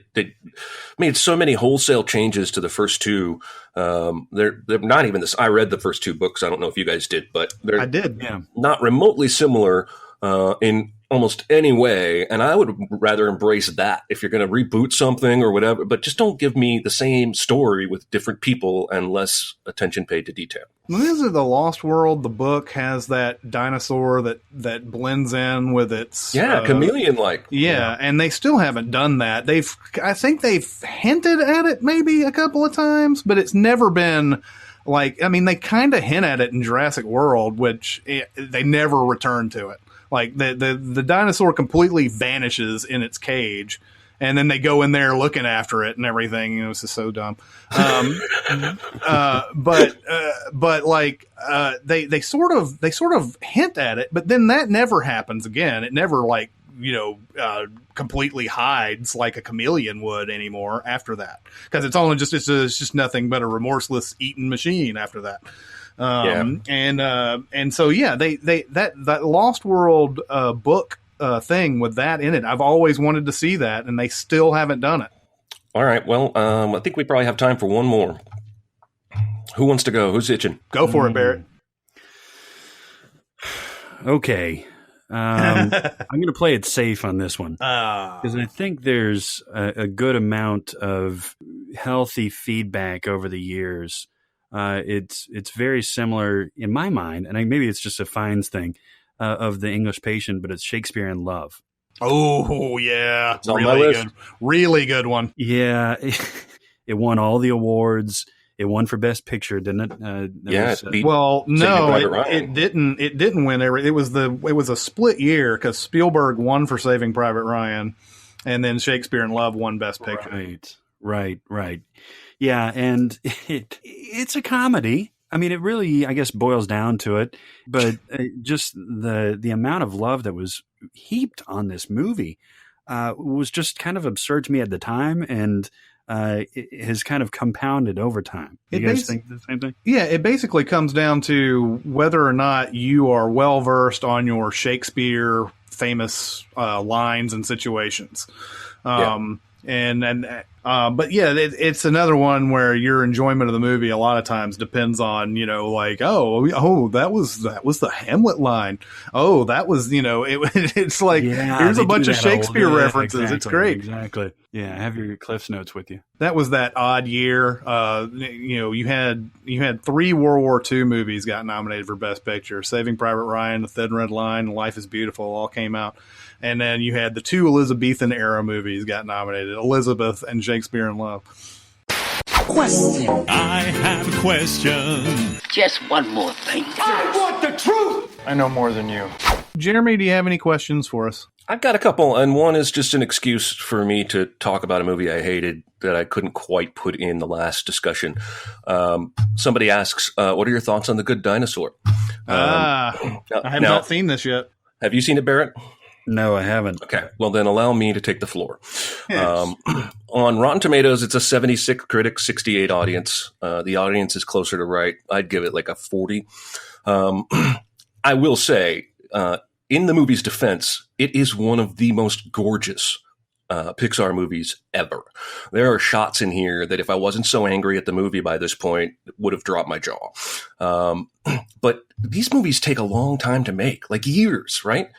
made so many wholesale changes to the first two. They're not even this. I read the first two books. I don't know if you guys did, but I did. Yeah, not remotely similar in almost any way. And I would rather embrace that if you're going to reboot something or whatever, but just don't give me the same story with different people and less attention paid to detail. This is the Lost World. The book has that dinosaur that blends in with its chameleon-like. Yeah, and they still haven't done that. I think they've hinted at it maybe a couple of times, but it's never been like. I mean, they kind of hint at it in Jurassic World, which they never return to it. Like the dinosaur completely vanishes in its cage, and then they go in there looking after it and everything. You know, this is so dumb. But like they sort of hint at it, but then that never happens again. It never, like, you know, completely hides like a chameleon would anymore after that, because it's just nothing but a remorseless eating machine after that. And so that Lost World book thing with that in it, I've always wanted to see that, and they still haven't done it. All right, well, I think we probably have time for one more. Who wants to go? Who's itching? Go for it, Barrett. Okay. I'm going to play it safe on this one, because I think there's a good amount of healthy feedback over the years. It's very similar in my mind, and maybe it's just a Fiennes thing, of The English Patient, but it's Shakespeare in Love. Oh yeah, it's on my list. Really good one. Yeah, it won all the awards. It won for Best Picture, didn't it? No, it didn't. It didn't win every. It was a split year, because Spielberg won for Saving Private Ryan, and then Shakespeare in Love won Best Picture. Right. Yeah, and it's a comedy. I mean, it really, I guess, boils down to it. But just the amount of love that was heaped on this movie was just kind of absurd to me at the time, and it has kind of compounded over time. You guys think the same thing? Yeah, it basically comes down to whether or not you are well versed on your Shakespeare famous lines and situations. But yeah, it's another one where your enjoyment of the movie a lot of times depends on, like, that was the Hamlet line. Oh, that was, it's like, here's a bunch of Shakespeare references. Exactly, it's great. Exactly. Yeah. Have your Cliff's Notes with you. That was that odd year. You had 3 World War II movies got nominated for Best Picture. Saving Private Ryan, The Thin Red Line, Life is Beautiful all came out. And then you had the 2 Elizabethan era movies got nominated, Elizabeth and Shakespeare in Love. Question. I have a question. Just one more thing. I want the truth! I know more than you. Jeremy, do you have any questions for us? I've got a couple, and one is just an excuse for me to talk about a movie I hated that I couldn't quite put in the last discussion. Somebody asks, what are your thoughts on The Good Dinosaur? I have not seen this yet. Have you seen it, Barrett? No, I haven't. Okay. Well, then allow me to take the floor. Yes. On Rotten Tomatoes, it's a 76 critic, 68 audience. The audience is closer to right. I'd give it like a 40. I will say, in the movie's defense, it is one of the most gorgeous Pixar movies ever. There are shots in here that if I wasn't so angry at the movie by this point, would have dropped my jaw. But these movies take a long time to make, like years, right?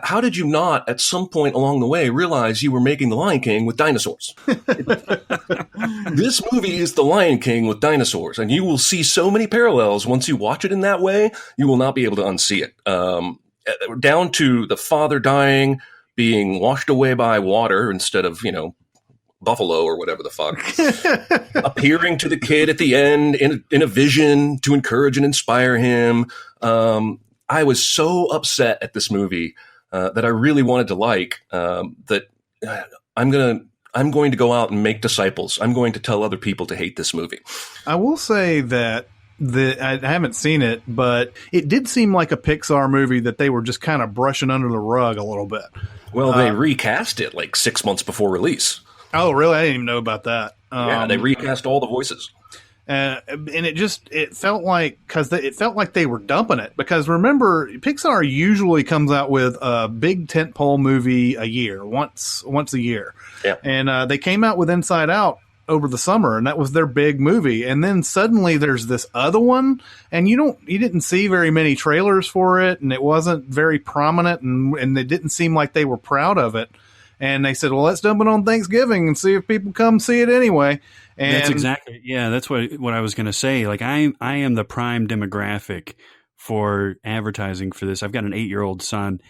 How did you not, at some point along the way, realize you were making The Lion King with dinosaurs? This movie is The Lion King with dinosaurs, and you will see so many parallels once you watch it in that way. You will not be able to unsee it. Down to the father dying, being washed away by water instead of, buffalo or whatever the fuck, appearing to the kid at the end in a vision to encourage and inspire him. I was so upset at this movie that I really wanted to like that I'm going to go out and make disciples. I'm going to tell other people to hate this movie. I will say that I haven't seen it, but it did seem like a Pixar movie that they were just kind of brushing under the rug a little bit. Well, they recast it like 6 months before release. Oh, really? I didn't even know about that. Yeah, they recast all the voices. And it felt like, it felt like they were dumping it, because remember, Pixar usually comes out with a big tentpole movie a year, once a year. Yeah. And they came out with Inside Out over the summer, and that was their big movie. And then suddenly there's this other one, and you didn't see very many trailers for it, and it wasn't very prominent, and it didn't seem like they were proud of it. And they said, well, let's dump it on Thanksgiving and see if people come see it anyway. And that's exactly, that's what I was going to say. Like, I am the prime demographic for advertising for this. I've got an 8-year-old son.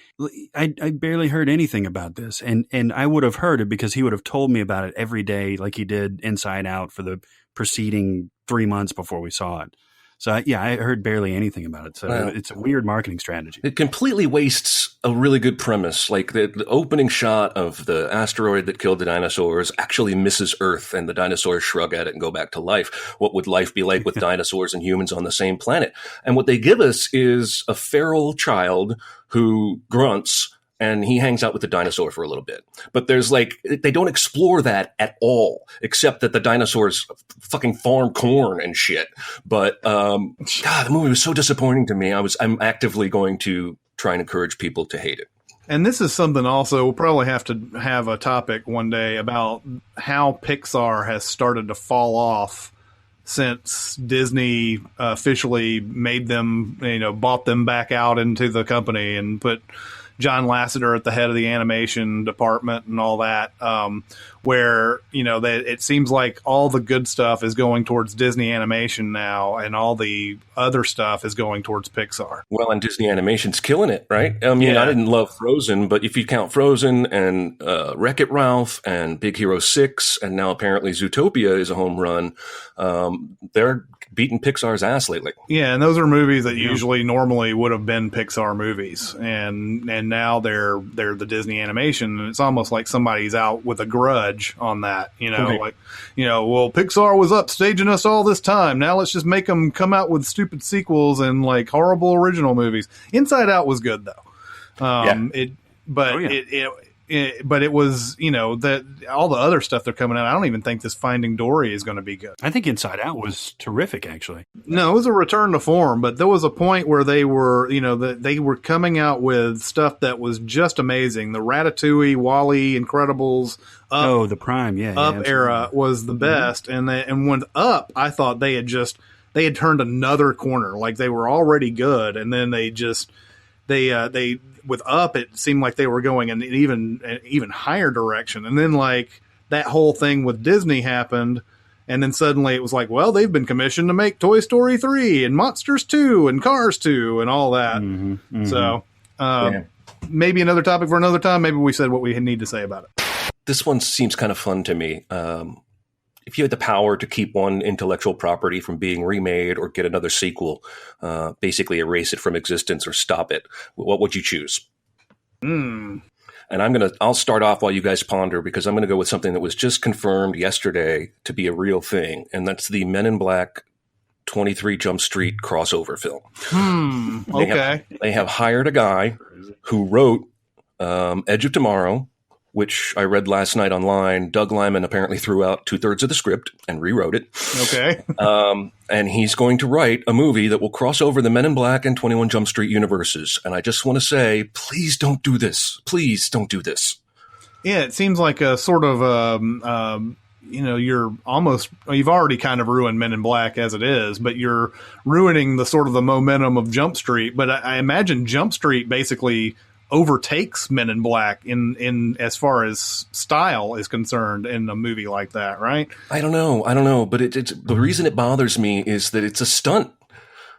I barely heard anything about this, and I would have heard it because he would have told me about it every day, like he did Inside Out for the preceding 3 months before we saw it. So I heard barely anything about it. So it's a weird marketing strategy. It completely wastes a really good premise. Like the opening shot of the asteroid that killed the dinosaurs actually misses Earth, and the dinosaurs shrug at it and go back to life. What would life be like with dinosaurs and humans on the same planet? And what they give us is a feral child who grunts, and he hangs out with the dinosaur for a little bit. But they don't explore that at all, except that the dinosaurs fucking farm corn and shit. But, God, the movie was so disappointing to me. I'm actively going to try and encourage people to hate it. And this is something also, we'll probably have to have a topic one day about how Pixar has started to fall off since Disney officially made them, bought them back out into the company and put John Lasseter at the head of the animation department and all that, where, it seems like all the good stuff is going towards Disney Animation now, and all the other stuff is going towards Pixar. Well, and Disney Animation's killing it, right? I mean, I didn't love Frozen, but if you count Frozen and Wreck-It Ralph and Big Hero 6, and now apparently Zootopia is a home run, they're beating Pixar's ass lately. Yeah, and those are movies that usually normally would have been Pixar movies, and now they're the Disney Animation, and it's almost like somebody's out with a grudge on that. Well, Pixar was upstaging us all this time. Now let's just make them come out with stupid sequels and like horrible original movies. Inside Out was good though. but it was, that all the other stuff they're coming out. I don't even think this Finding Dory is going to be good. I think Inside Out was terrific, actually. No, it was a return to form, but there was a point where they were, they were coming out with stuff that was just amazing. The Ratatouille, WALL-E, Incredibles, Up, the Prime, Up era was the best, and when Up, I thought they had turned another corner. Like they were already good, and then they with Up, it seemed like they were going in an even higher direction. And then like that whole thing with Disney happened. And then suddenly it was like, well, they've been commissioned to make Toy Story 3 and Monsters 2 and Cars 2 and all that. So maybe another topic for another time. Maybe we said what we need to say about it. This one seems kind of fun to me. If you had the power to keep one intellectual property from being remade or get another sequel, basically erase it from existence or stop it, what would you choose? And I'll start off while you guys ponder, because I'm going to go with something that was just confirmed yesterday to be a real thing. And that's the Men in Black 23 Jump Street crossover film. Okay. They have hired a guy who wrote Edge of Tomorrow, which I read last night online. Doug Liman apparently threw out 2/3 of the script and rewrote it. Okay. And he's going to write a movie that will cross over the Men in Black and 21 Jump Street universes. And I just want to say, please don't do this. Please don't do this. Yeah, it seems like a sort of, you've already kind of ruined Men in Black as it is, but you're ruining the sort of the momentum of Jump Street. But I imagine Jump Street basically overtakes Men in Black in as far as style is concerned in a movie like that, right? I don't know, but it's the reason it bothers me is that it's a stunt.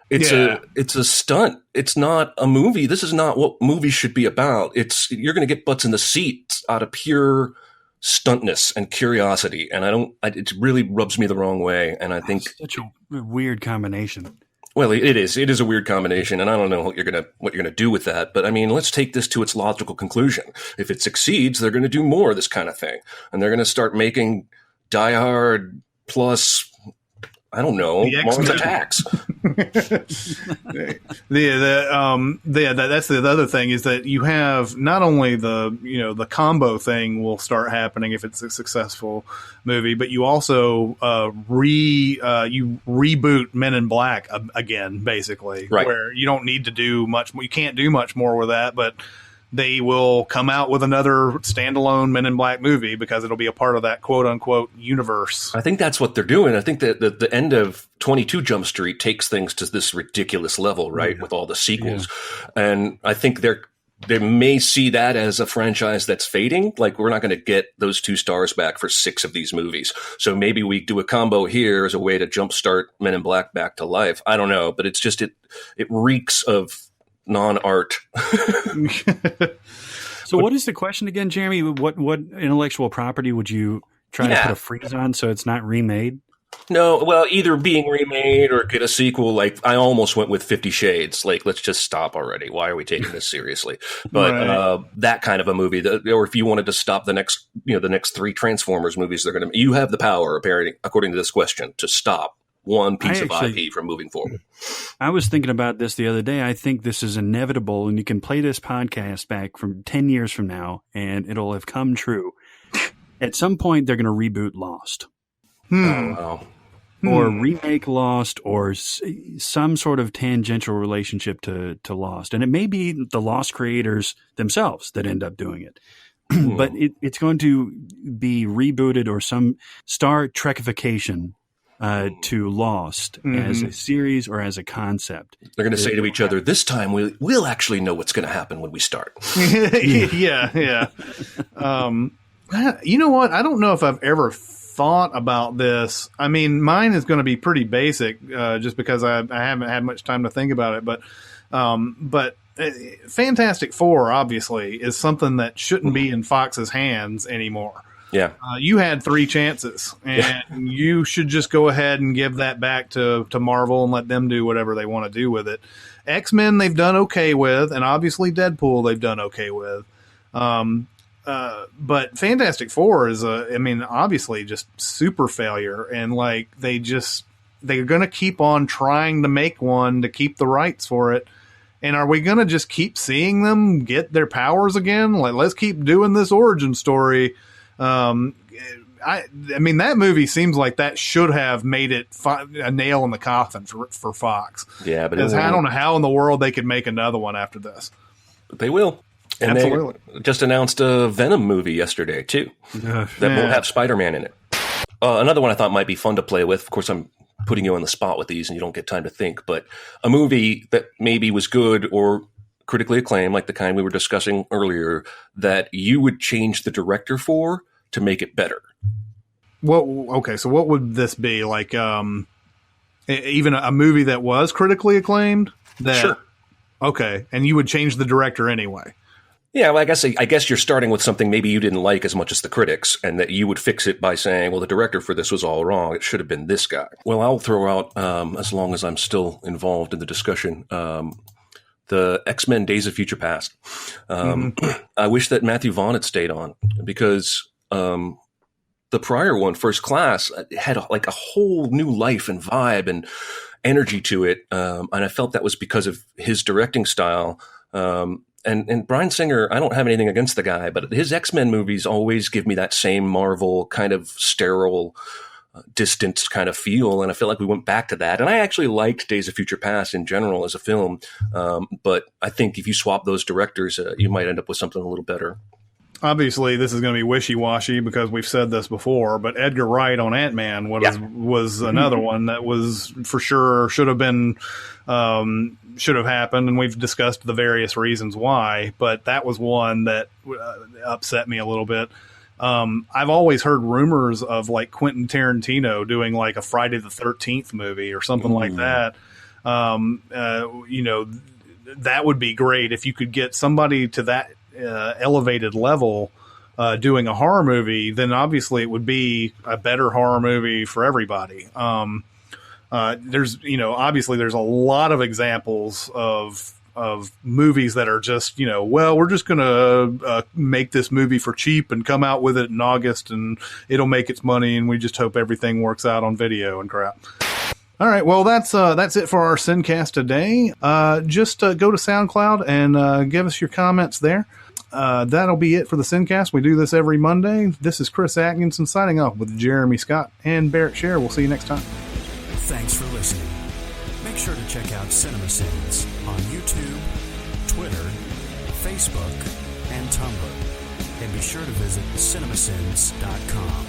It's a stunt. It's not a movie. This is not what movies should be about. You're going to get butts in the seats out of pure stuntness and curiosity, and it really rubs me the wrong way. And I think such a weird combination. Well, it is a weird combination, and I don't know what you're gonna do with that. But I mean, let's take this to its logical conclusion. If it succeeds, they're going to do more of this kind of thing, and they're going to start making Die Hard plus, I don't know, Mars Attacks. That's the other thing, is that you have not only the combo thing will start happening if it's a successful movie, but you also reboot Men in Black again, basically, right, where you don't need to do much more. You can't do much more with that, but they will come out with another standalone Men in Black movie because it'll be a part of that quote unquote universe. I think that's what they're doing. I think that the end of 22 Jump Street takes things to this ridiculous level, right? Yeah. With all the sequels. Yeah. And I think they may see that as a franchise that's fading. Like, we're not going to get those 2 stars back for 6 of these movies. So maybe we do a combo here as a way to jumpstart Men in Black back to life. I don't know, but it's just, it reeks of non-art. So what is the question again, Jeremy? What intellectual property would you try to put a freeze on so it's not remade? No, well, either being remade or get a sequel. Like, I almost went with 50 Shades. Like, let's just stop already. Why are we taking this seriously? But right. That kind of a movie, or if you wanted to stop the next 3 Transformers movies, you have the power, apparently, according to this question, to stop one piece of IP from moving forward. I was thinking about this the other day. I think this is inevitable, and you can play this podcast back from 10 years from now, and it'll have come true. At some point, they're going to reboot Lost. Oh, wow. Or remake Lost, or some sort of tangential relationship to Lost. And it may be the Lost creators themselves that end up doing it. But it's going to be rebooted, or some Star Trekification to Lost as a series or as a concept. They're going to say to each other, this time we'll actually know what's going to happen when we start. Yeah. You know what? I don't know if I've ever thought about this. I mean, mine is going to be pretty basic, just because I haven't had much time to think about it. But Fantastic Four, obviously, is something that shouldn't be in Fox's hands anymore. Yeah. You had 3 chances, and you should just go ahead and give that back to Marvel and let them do whatever they want to do with it. X-Men, they've done okay with, and obviously Deadpool, they've done okay with. But Fantastic Four is obviously just super failure, and like they're going to keep on trying to make one to keep the rights for it. And are we going to just keep seeing them get their powers again? Like, let's keep doing this origin story. I mean, that movie seems like that should have made it a nail in the coffin for Fox. Yeah, but I don't know how in the world they could make another one after this. They will. And Absolutely. they just announced a Venom movie yesterday, too, that won't have Spider-Man in it. Another one I thought might be fun to play with. Of course, I'm putting you on the spot with these and you don't get time to think, but a movie that maybe was good or critically acclaimed, like the kind we were discussing earlier, that you would change the director for to make it better. Okay, so what would this be? Like, even a movie that was critically acclaimed? Sure. Okay, and you would change the director anyway. Yeah, well, I guess you're starting with something maybe you didn't like as much as the critics, and that you would fix it by saying, well, the director for this was all wrong. It should have been this guy. Well, I'll throw out, as long as I'm still involved in the discussion, the X-Men Days of Future Past. I wish that Matthew Vaughn had stayed on, because the prior one, First Class, had a whole new life and vibe and energy to it. And I felt that was because of his directing style. And Bryan Singer, I don't have anything against the guy, but his X-Men movies always give me that same Marvel kind of sterile, distant kind of feel. And I feel like we went back to that. And I actually liked Days of Future Past in general as a film. But I think if you swap those directors, you might end up with something a little better. Obviously, this is going to be wishy-washy because we've said this before, but Edgar Wright on Ant-Man was another one that was for sure should have happened, and we've discussed the various reasons why, but that was one that upset me a little bit. I've always heard rumors of like Quentin Tarantino doing like a Friday the 13th movie or something like that. That would be great if you could get somebody to that elevated level doing a horror movie. Then obviously it would be a better horror movie for everybody. Obviously there's a lot of examples of movies that are just, we're just going to make this movie for cheap and come out with it in August and it'll make its money and we just hope everything works out on video and crap. All right, well, that's it for our Sincast today. Just go to SoundCloud and give us your comments there. That'll be it for the Sincast. We do this every Monday. This is Chris Atkinson signing off with Jeremy Scott and Barrett Scher. We'll see you next time. Thanks for listening. Make sure to check out Cinemasins on YouTube, Twitter, Facebook, and Tumblr. And be sure to visit cinemasins.com.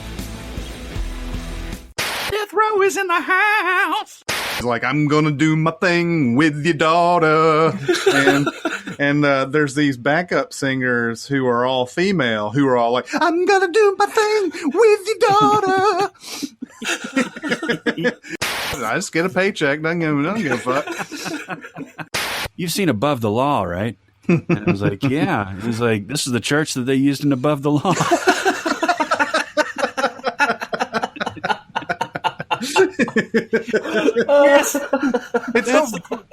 Death Row is in the house. He's like, I'm going to do my thing with your daughter. and there's these backup singers who are all female who are all like, I'm going to do my thing with your daughter. I just get a paycheck. Don't give a fuck. You've seen Above the Law, right? And I was like, yeah. It was like, this is the church that they used in Above the Law. Yes. That's the